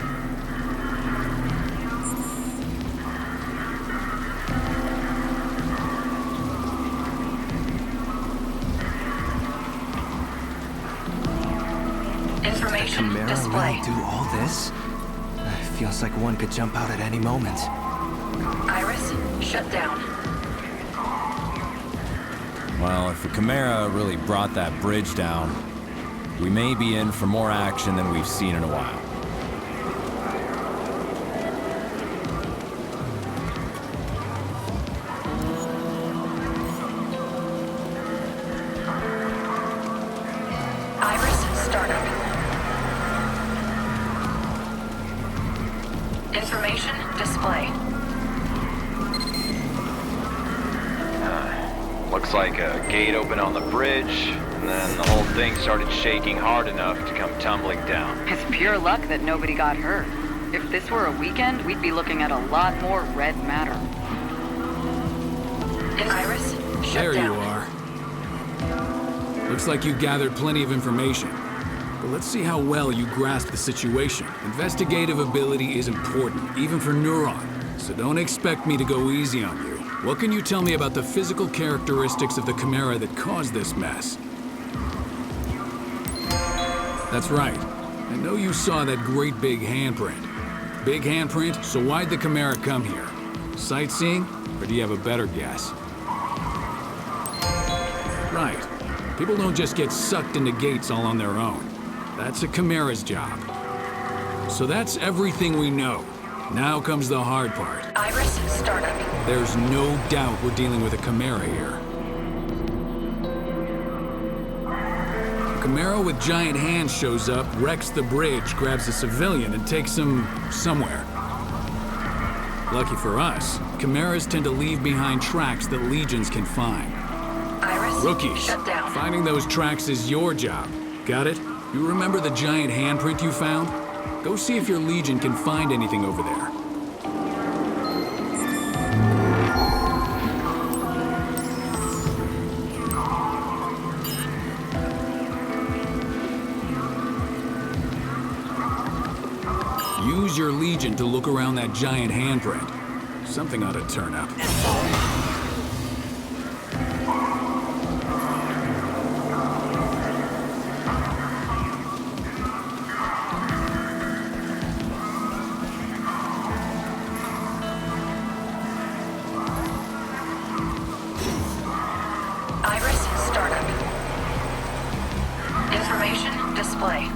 [SPEAKER 1] Chimera really do all this? Feels like one could jump out at any moment.
[SPEAKER 14] Iris, shut down.
[SPEAKER 10] Well, if the Chimera really brought that bridge down, we may be in for more action than we've seen in a while.
[SPEAKER 14] Iris, startup. Information display.
[SPEAKER 8] Looks like a gate opened on the bridge, and then the whole thing started shaking hard enough to come tumbling down.
[SPEAKER 2] It's pure luck that nobody got hurt. If this were a weekend, we'd be looking at a lot more red matter.
[SPEAKER 14] Iris, shut
[SPEAKER 6] There
[SPEAKER 14] down.
[SPEAKER 6] you are. Looks like you gathered plenty of information. But let's see how well you grasp the situation. Investigative ability is important, even for Neuron. So don't expect me to go easy on you. What can you tell me about the physical characteristics of the Chimera that caused this mess? That's right. I know you saw that great big handprint. Big handprint, so why'd the Chimera come here? Sightseeing? Or do you have a better guess? Right. People don't just get sucked into gates all on their own. That's a Chimera's job. So that's everything we know. Now comes the hard part.
[SPEAKER 14] Iris, startup.
[SPEAKER 6] There's no doubt we're dealing with a Chimera here. A Chimera with giant hands shows up, wrecks the bridge, grabs a civilian, and takes him somewhere. Lucky for us, Chimeras tend to leave behind tracks that legions can find.
[SPEAKER 14] Iris,
[SPEAKER 6] Rookies,
[SPEAKER 14] shut down.
[SPEAKER 6] finding those tracks is your job. Got it? You remember the giant handprint you found? Go see if your legion can find anything over there. Use your legion to look around that giant handprint. Something ought to turn up.
[SPEAKER 14] Iris, startup. Information display.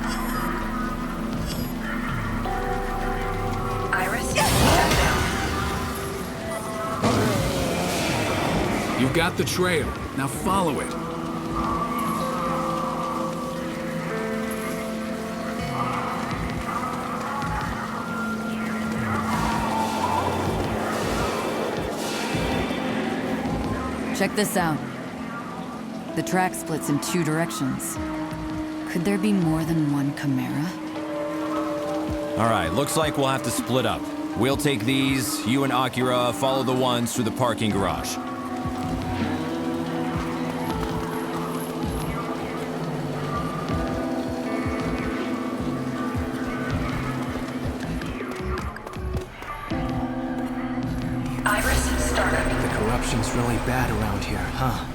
[SPEAKER 14] Iris,
[SPEAKER 6] We've got the trail. Now follow it.
[SPEAKER 7] Check this out. The track splits in 2 directions. Could there be more than one Chimera?
[SPEAKER 10] Alright, looks like we'll have to split up. We'll take these, you and Akira follow the ones through the parking garage.
[SPEAKER 2] Iris, startup.
[SPEAKER 1] The corruption's really bad around here, huh?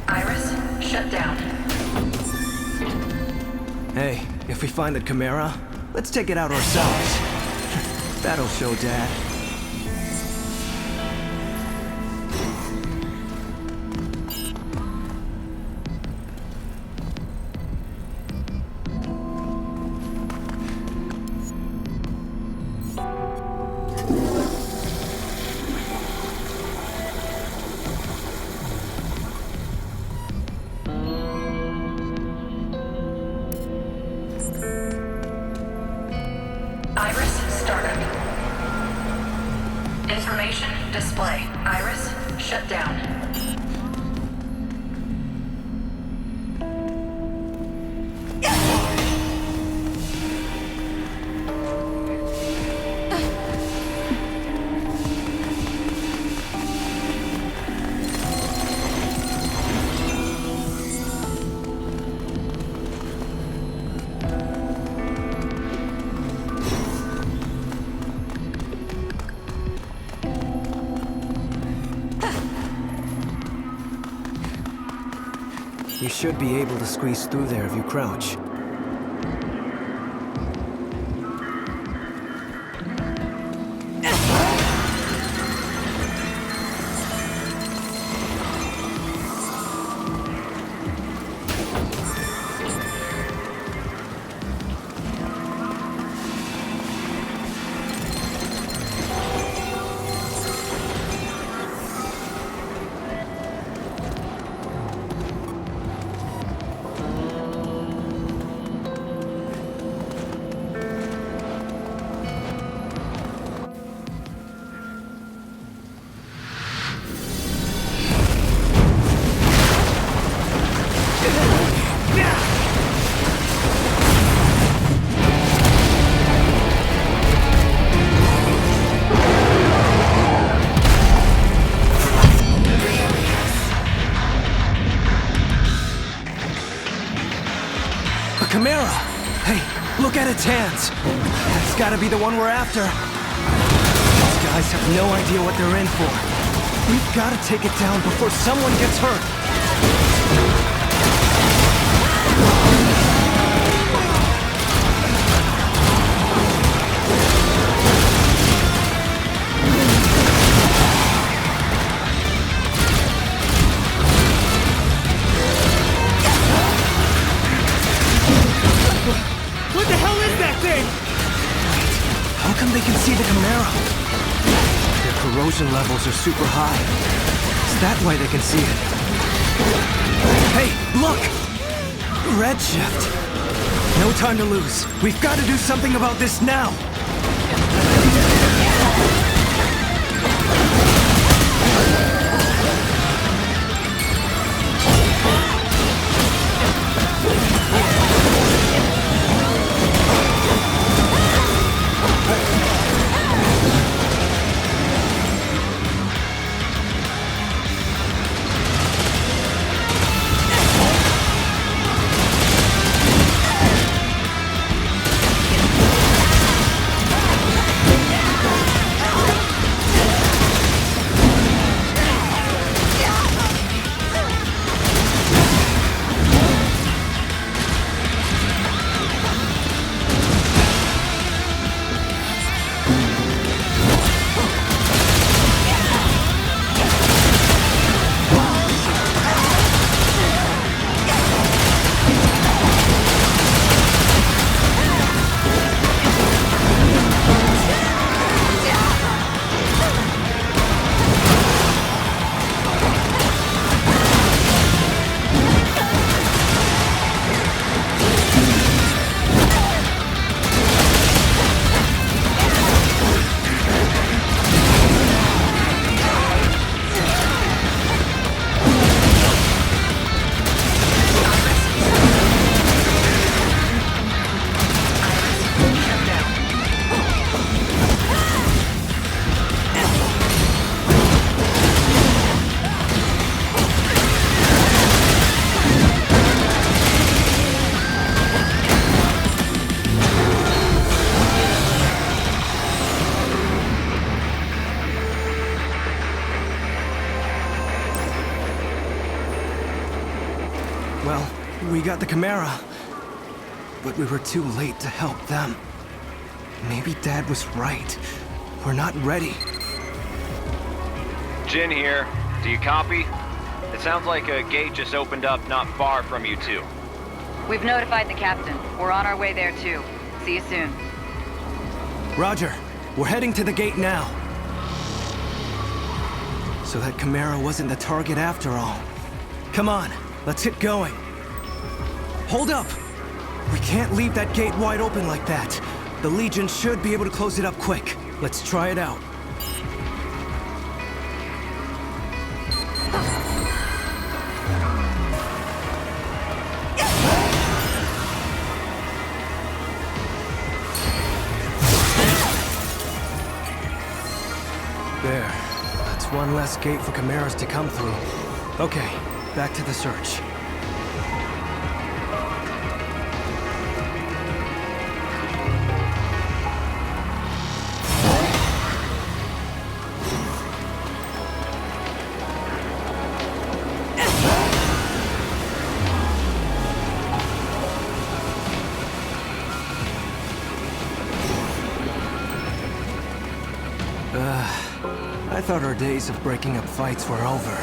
[SPEAKER 2] Iris, shut down.
[SPEAKER 1] Hey, if we find the Chimera, let's take it out ourselves. That'll show Dad.
[SPEAKER 2] Iris, startup. Information display. Iris, shut down.
[SPEAKER 1] You should be able to squeeze through there if you crouch. Chimera! Hey, look at its hands! That's gotta be the one we're after. These guys have no idea what they're in for. We've gotta take it down before someone gets hurt.
[SPEAKER 18] What the hell is that thing?
[SPEAKER 1] How come they can see the Chimera? Their corrosion levels are super high. Is that why they can see it? Hey, look! Redshift. No time to lose. We've got to do something about this now. Well, we got the Chimera. But we were too late to help them. Maybe Dad was right. We're not ready.
[SPEAKER 8] Jin here. Do you copy? It sounds like a gate just opened up not far from you two.
[SPEAKER 9] We've notified the captain. We're on our way there too. See you soon.
[SPEAKER 1] Roger. We're heading to the gate now. So that Chimera wasn't the target after all. Come on, let's get going. Hold up! We can't leave that gate wide open like that. The Legion should be able to close it up quick. Let's try it out. There. That's one less gate for Chimeras to come through. Okay, back to the search. I thought our days of breaking up fights were over.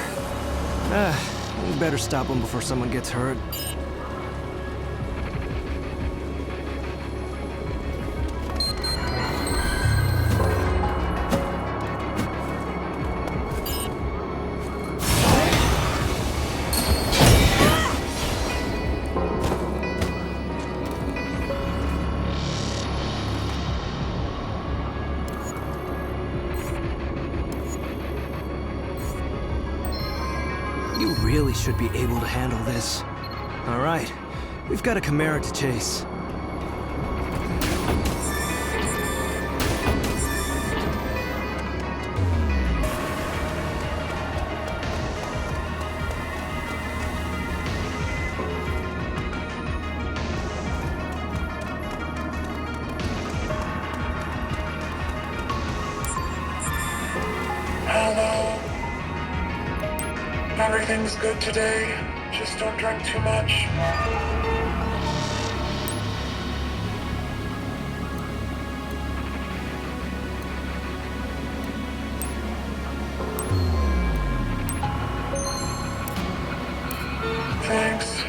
[SPEAKER 1] We better stop them before someone gets hurt. You really should be able to handle this. All right, we've got a Chimera to chase.
[SPEAKER 19] Hello. Everything's good today. Just don't drink too much. Thanks.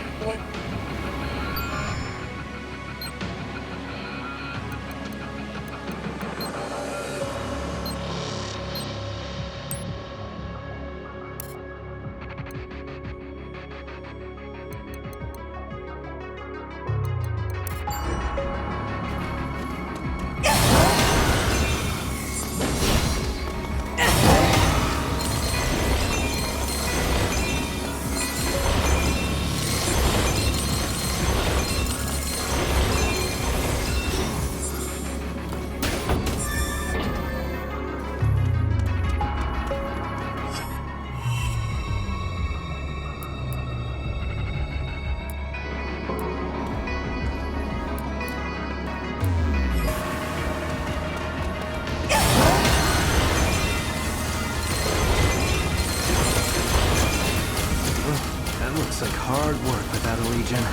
[SPEAKER 1] Looks like hard work without a Legion.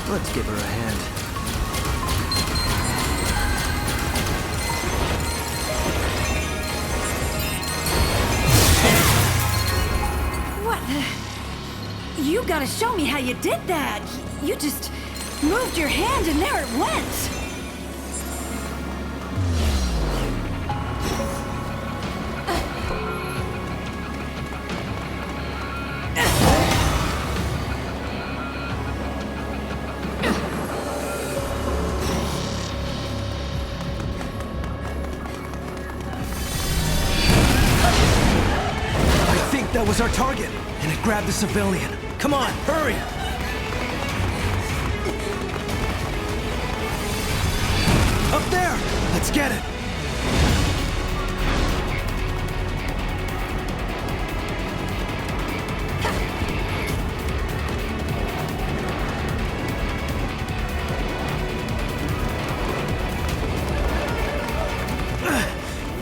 [SPEAKER 1] Let's give her a hand.
[SPEAKER 15] What? You gotta show me how you did that. You just moved your hand and there it went.
[SPEAKER 1] That was our target, and it grabbed the civilian. Come on, hurry! Up there! Let's get it!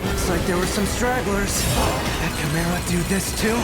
[SPEAKER 1] Looks like there were some stragglers. That Chimera do this too?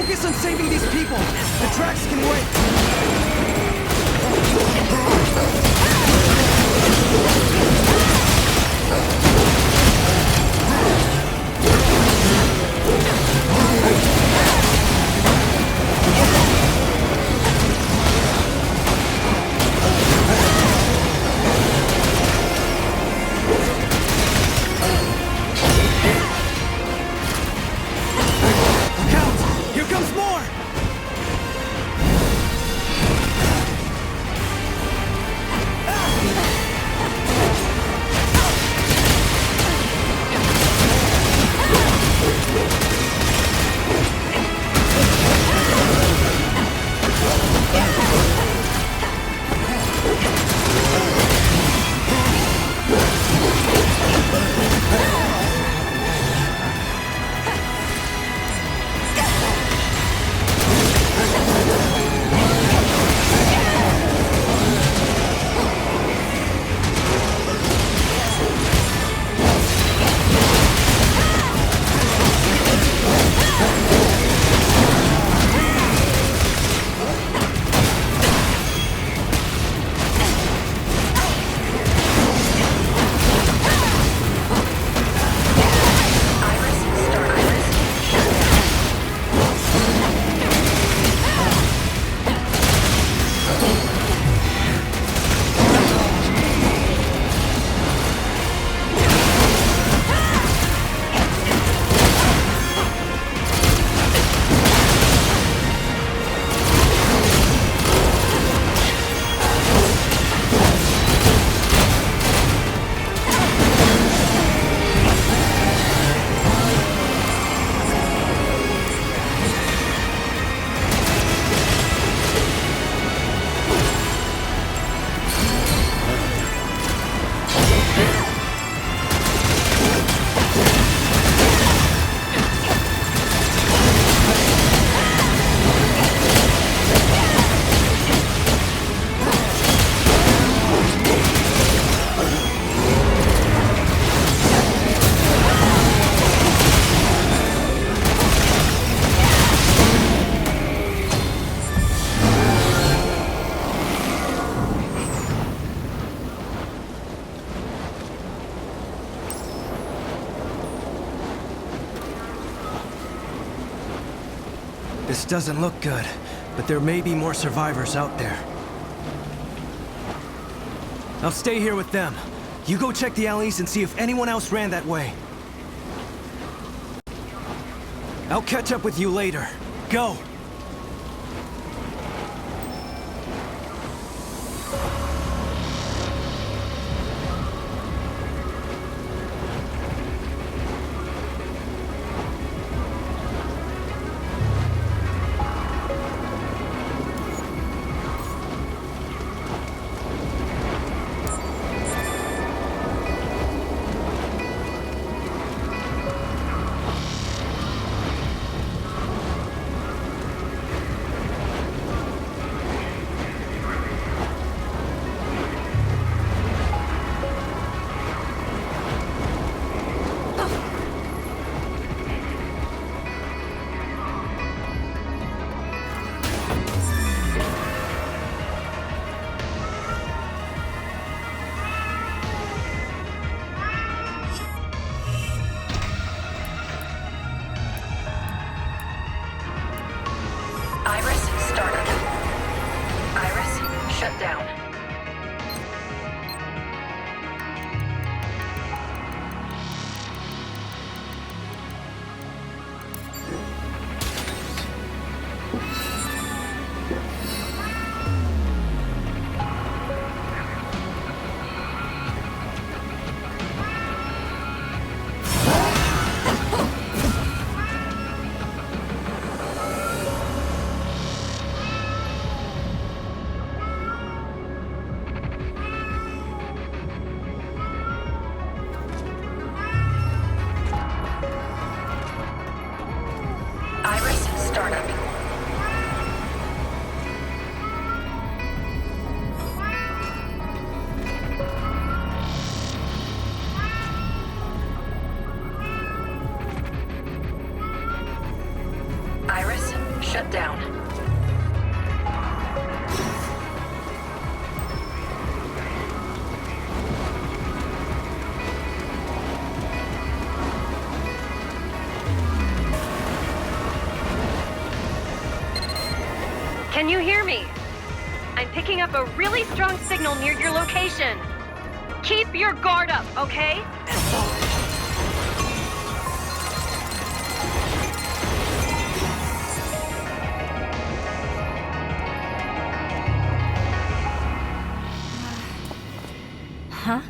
[SPEAKER 1] Focus on saving these people! The tracks can wait! Look out! Here comes more! This doesn't look good, but there may be more survivors out there. I'll stay here with them. You go check the alleys and see if anyone else ran that way. I'll catch up with you later. Go!
[SPEAKER 14] Iris, startup. Iris, shut down.
[SPEAKER 2] shut down.
[SPEAKER 9] Can you hear me? I'm picking up a really strong signal near your location. Keep your guard up, okay?
[SPEAKER 16] Huh?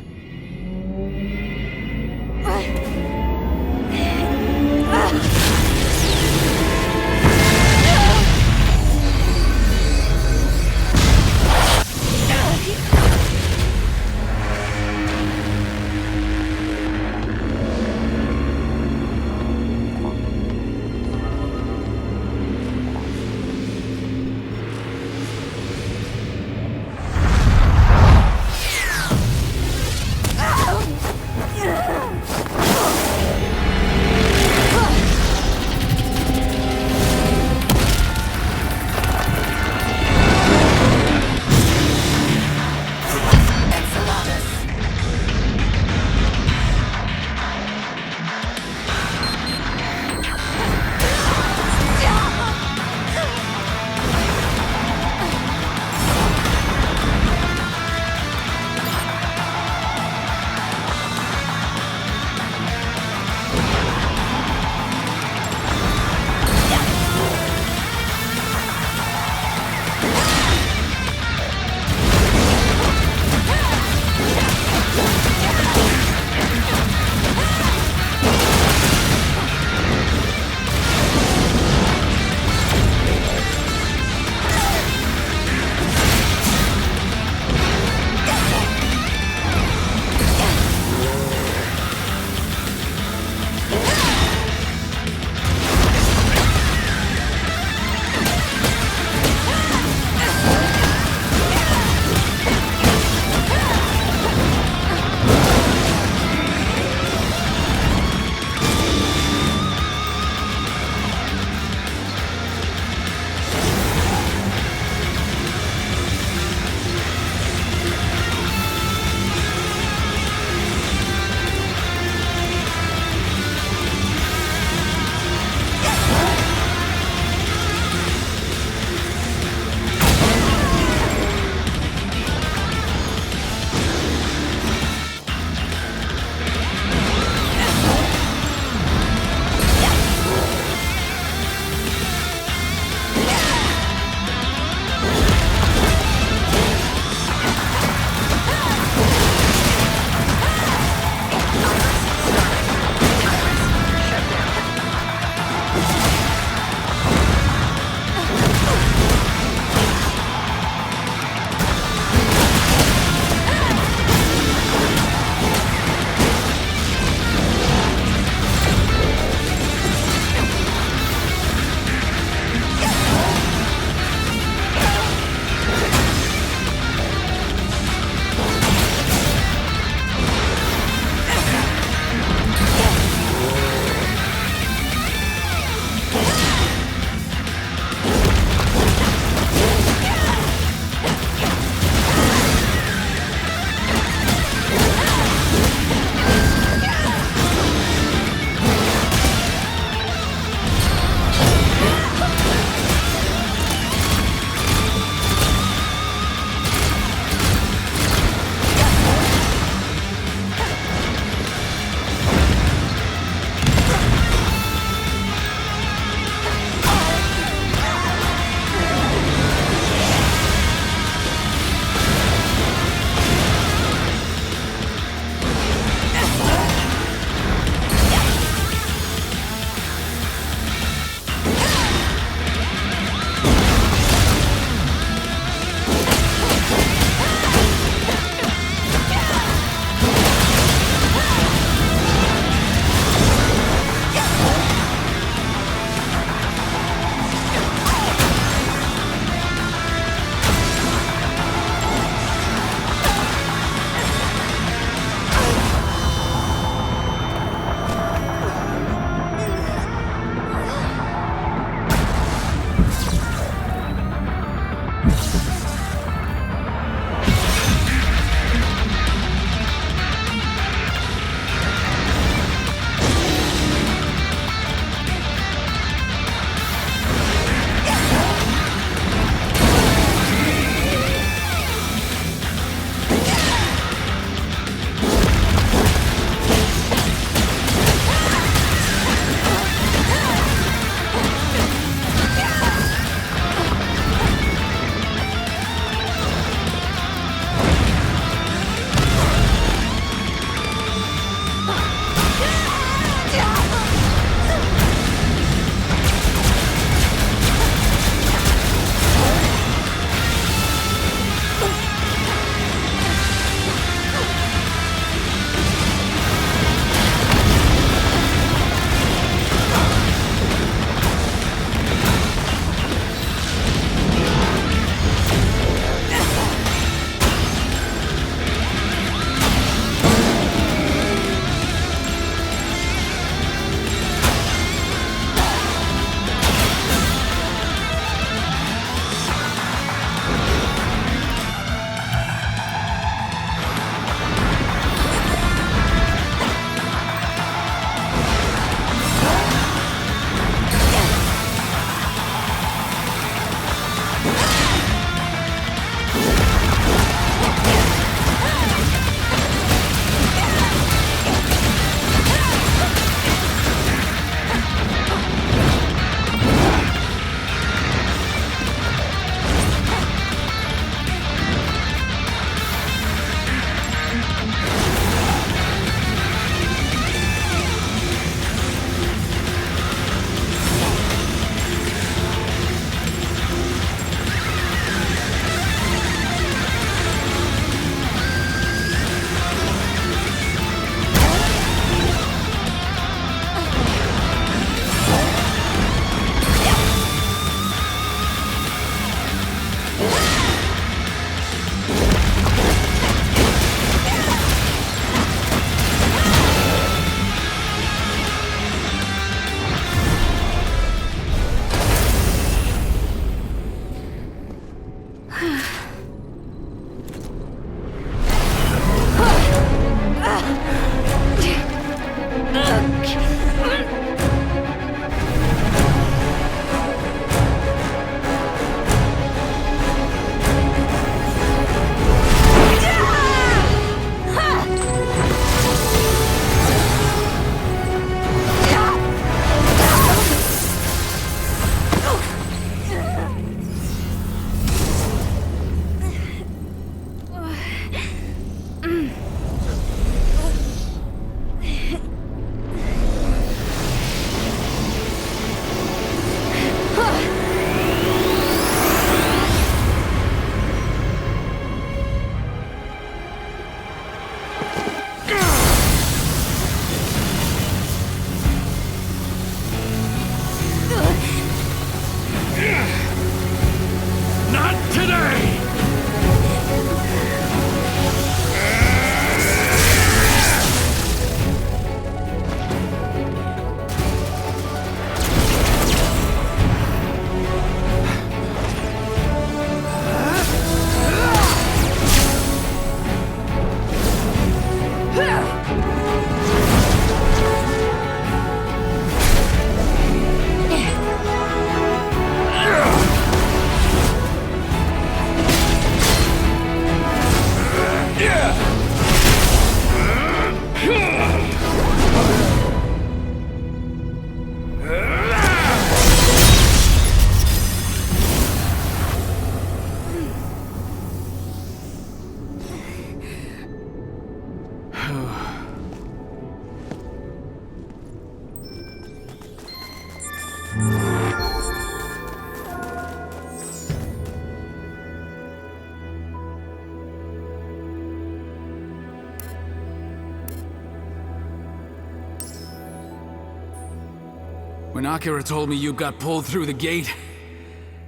[SPEAKER 6] Nakira told me you got pulled through the gate,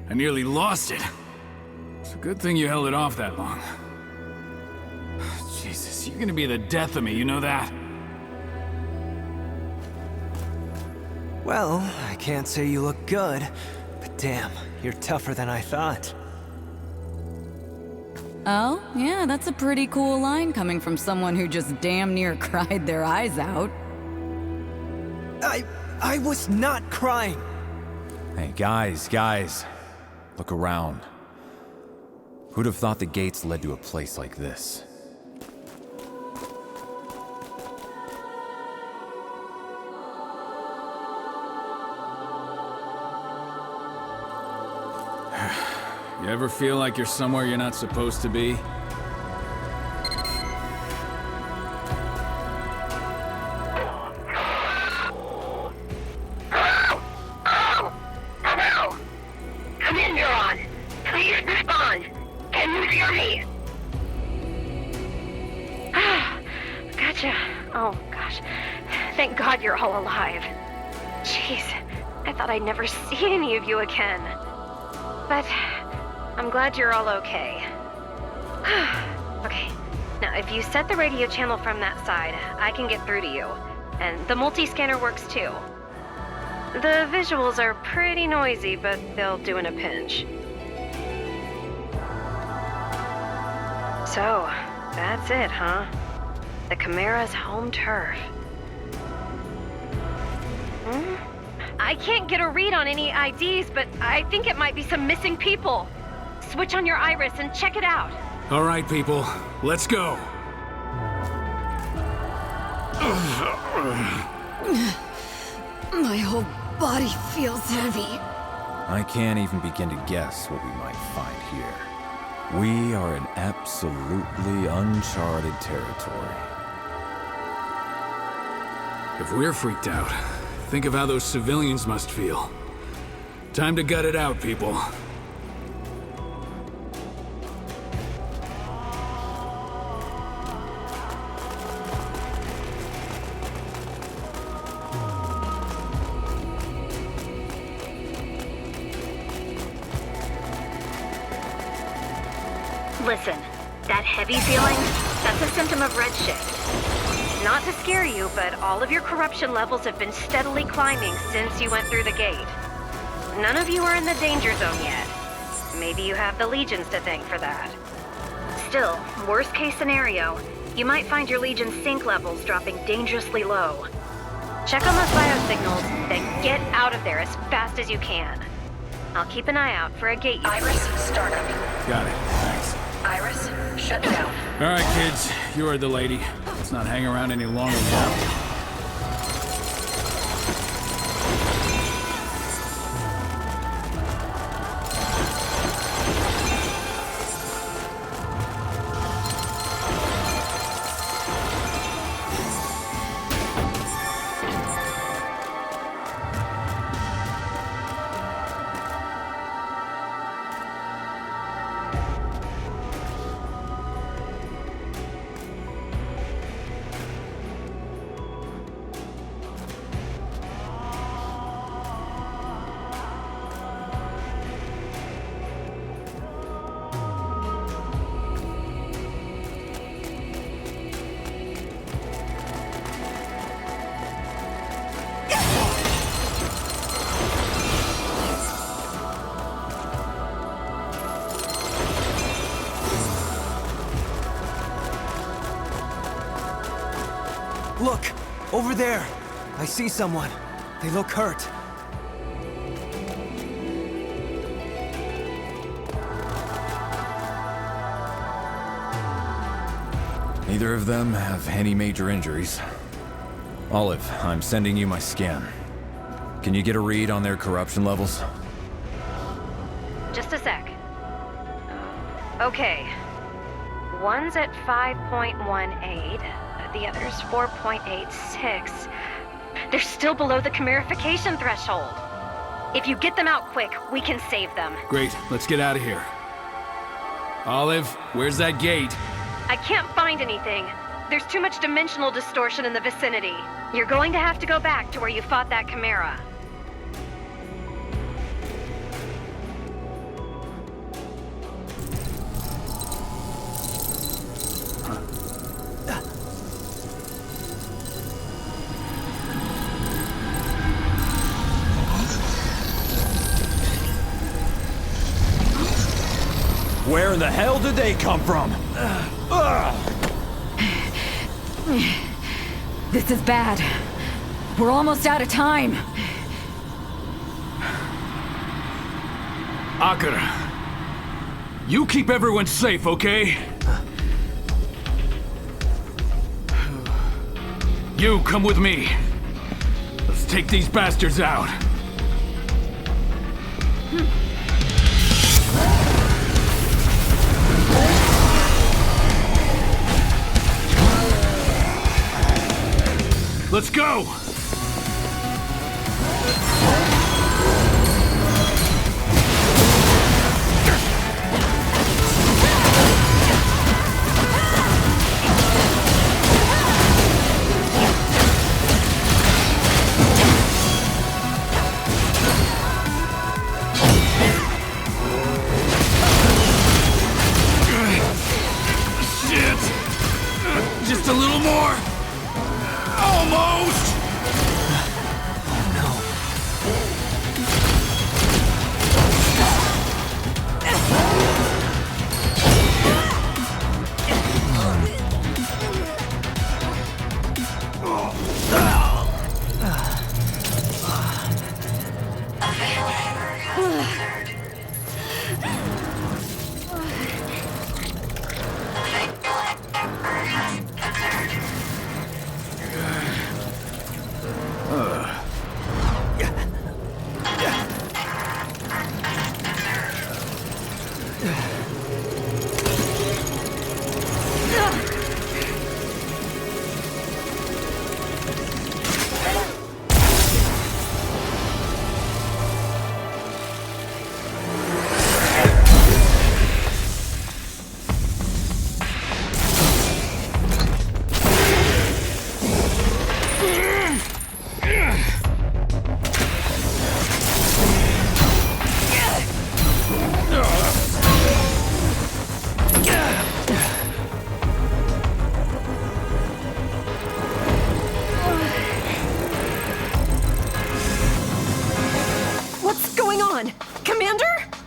[SPEAKER 6] I nearly lost it. It's a good thing you held it off that long. Jesus, you're gonna be the death of me, you know that?
[SPEAKER 1] Well, I can't say you look good, but damn, you're tougher than I thought.
[SPEAKER 7] Oh, yeah, that's a pretty cool line coming from someone who just damn near cried their eyes out.
[SPEAKER 1] I was not crying!
[SPEAKER 10] Hey, guys. Look around. Who'd have thought the gates led to a place like this?
[SPEAKER 6] You ever feel like you're somewhere you're not supposed to be?
[SPEAKER 13] Come in, Neuron. Please respond. Can you hear me?
[SPEAKER 14] Gotcha. Oh, gosh. Thank God you're all alive. Jeez, I thought I'd never see any of you again. But I'm glad you're all okay. Okay, now if you set the radio channel from that side, I can get through to you. And the multi-scanner works too. The visuals are pretty noisy, but they'll do in a pinch. So, that's it, huh? The Chimera's home turf. I can't get a read on any IDs, but I think it might be some missing people. Switch on your iris and check it out.
[SPEAKER 6] All right, people, let's go.
[SPEAKER 7] My whole body feels heavy.
[SPEAKER 10] I can't even begin to guess what we might find here. We are in absolutely uncharted territory.
[SPEAKER 6] If we're freaked out, think of how those civilians must feel. Time to gut it out, people.
[SPEAKER 14] Listen, that heavy feeling, that's a symptom of redshift. Not to scare you, but all of your corruption levels have been steadily climbing since you went through the gate. None of you are in the danger zone yet. Maybe you have the Legions to thank for that. Still, worst case scenario, you might find your Legion's sync levels dropping dangerously low. Check on those biosignals, then get out of there as fast as you can. I'll keep an eye out for a gate.
[SPEAKER 20] Iris, startup.
[SPEAKER 6] Got it, thanks.
[SPEAKER 20] Iris, shut down.
[SPEAKER 6] All right, kids, you heard the lady. Let's not hang around any longer now.
[SPEAKER 1] Look! Over there! I see someone. They look hurt.
[SPEAKER 10] Neither of them have any major injuries. Olive, I'm sending you my scan. Can you get a read on their corruption levels?
[SPEAKER 14] Just a sec. Okay. One's at 5.18, the other's 4.86. They're still below the chimerification threshold. If you get them out quick, we can save them.
[SPEAKER 6] Great, let's get out of here. Olive, where's that gate?
[SPEAKER 14] I can't find anything. There's too much dimensional distortion in the vicinity. You're going to have to go back to where you fought that chimera.
[SPEAKER 10] Where in the hell did they come from?
[SPEAKER 7] This is bad. We're almost out of time.
[SPEAKER 6] Akira, you keep everyone safe, okay? You come with me. Let's take these bastards out. Let's go! Just a little more! Almost!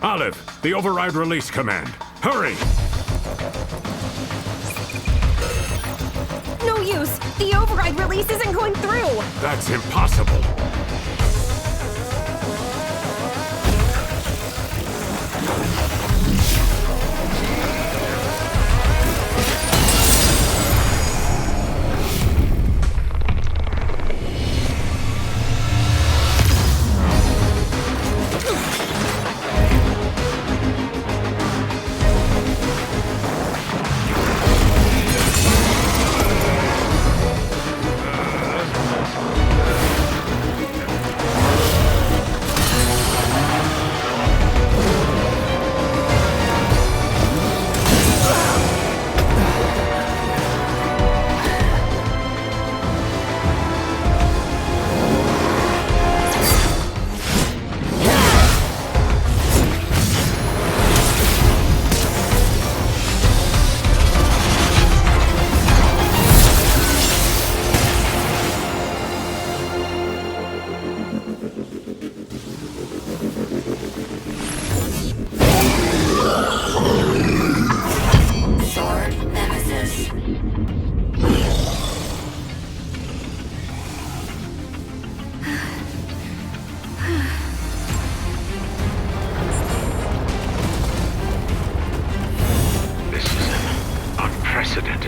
[SPEAKER 3] Olive, the override release command. Hurry!
[SPEAKER 16] No use! The override release isn't going through!
[SPEAKER 3] That's impossible.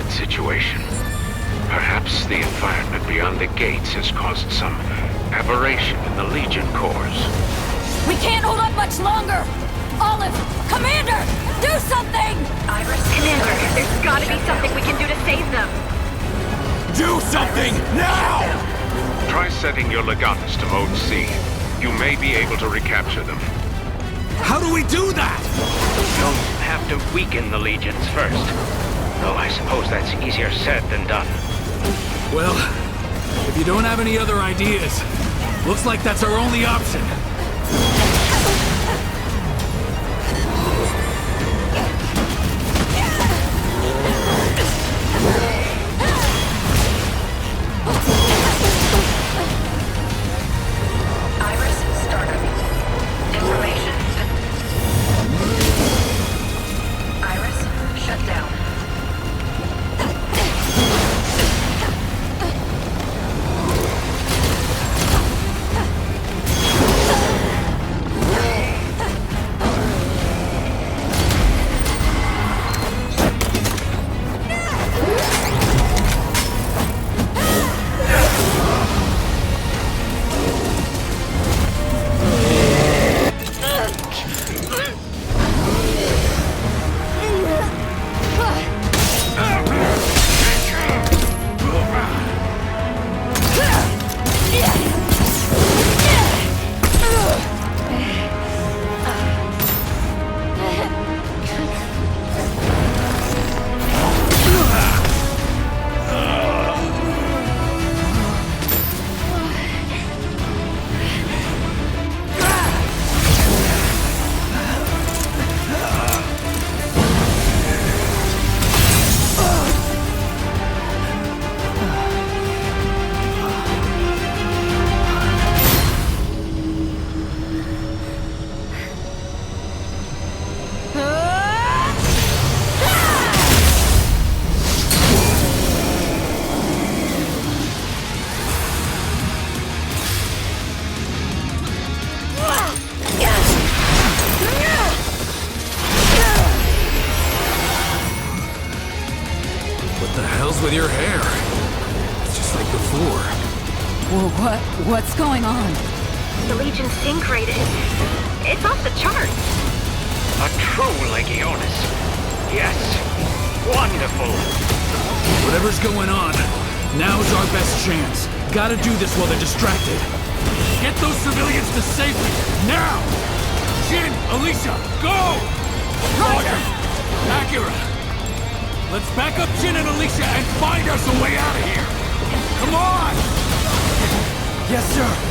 [SPEAKER 3] Situation. Perhaps the environment beyond the gates has caused some aberration in the Legion cores.
[SPEAKER 7] We can't hold up much longer! Olive! Commander! Do something!
[SPEAKER 14] Iris, Commander, there's gotta be something we can do to save them.
[SPEAKER 3] Do something! Now! Try setting your legatus to mode C. You may be able to recapture them.
[SPEAKER 6] How do we do that?
[SPEAKER 5] You'll have to weaken the Legions first. Though I suppose that's easier said than done.
[SPEAKER 6] Well, if you don't have any other ideas, looks like that's our only option. with your hair. It's just like before.
[SPEAKER 7] Whoa, what's going on?
[SPEAKER 14] The Legion's sync rate it's off the charts.
[SPEAKER 5] A true Legionis. Yes. Wonderful.
[SPEAKER 6] Whatever's going on, now's our best chance. Gotta do this while they're distracted. Get those civilians to safety, now! Jin, Alicia, go! Roger! Acura! Let's back up Jin and Alicia and find us a way out of here! Come on!
[SPEAKER 1] Yes, sir.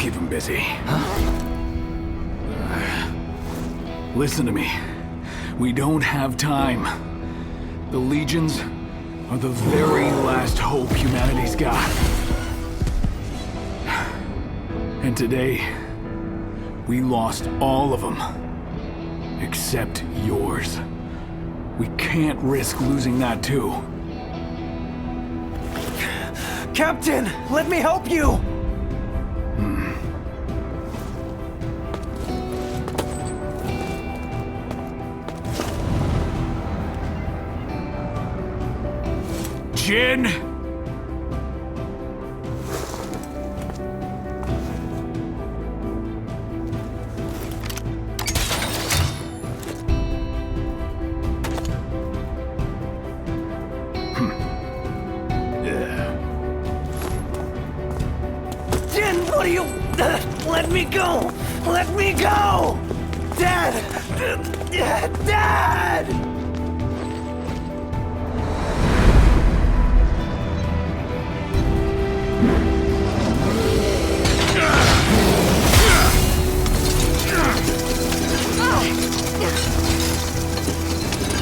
[SPEAKER 6] keep him busy. Listen to me. We don't have time. The Legions are the very last hope humanity's got. And today, we lost all of them. Except yours. We can't risk losing that too.
[SPEAKER 1] Captain, let me help you!
[SPEAKER 6] Jin!
[SPEAKER 1] Jin, what are you... let me go! Let me go! Dad! Dad!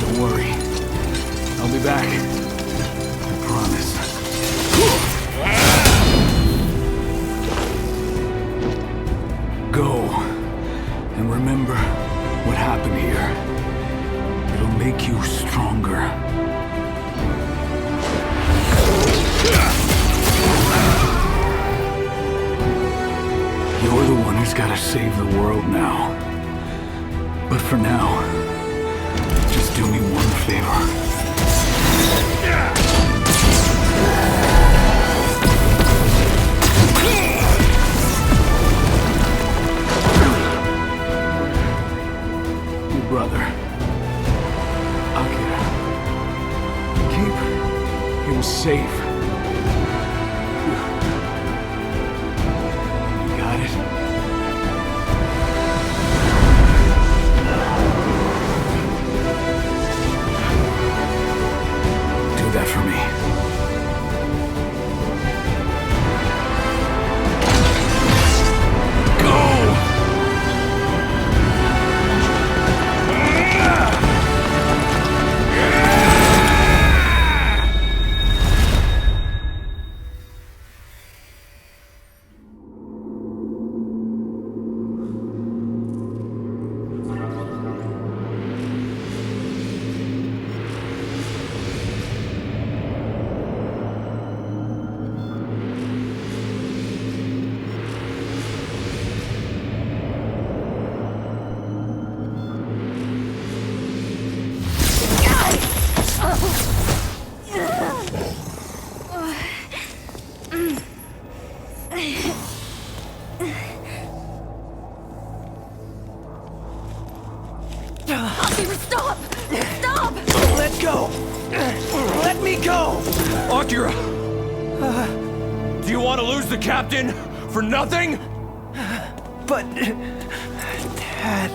[SPEAKER 6] Don't worry. I'll be back. I promise. Go. And remember what happened here. It'll make you stronger. You're the one who's gotta save the world now. But for now, just do me one favor. Your brother, Akira. Keep him safe. You got it? Do that for me.
[SPEAKER 2] Stop! Stop!
[SPEAKER 1] Let go! Let me go!
[SPEAKER 21] Akira! Do you want to lose the captain for nothing?
[SPEAKER 1] But... Dad...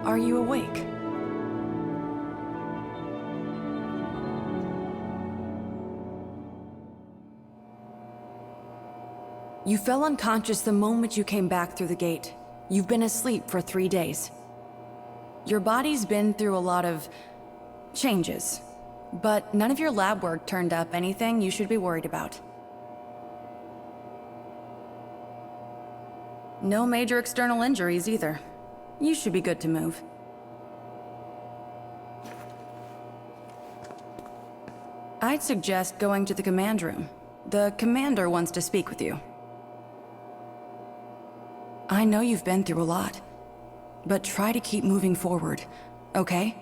[SPEAKER 2] Are you awake? You fell unconscious the moment you came back through the gate. You've been asleep for 3 days. Your body's been through a lot of changes, but none of your lab work turned up anything you should be worried about. No major external injuries either. You should be good to move. I'd suggest going to the command room. The commander wants to speak with you. I know you've been through a lot, but try to keep moving forward, okay?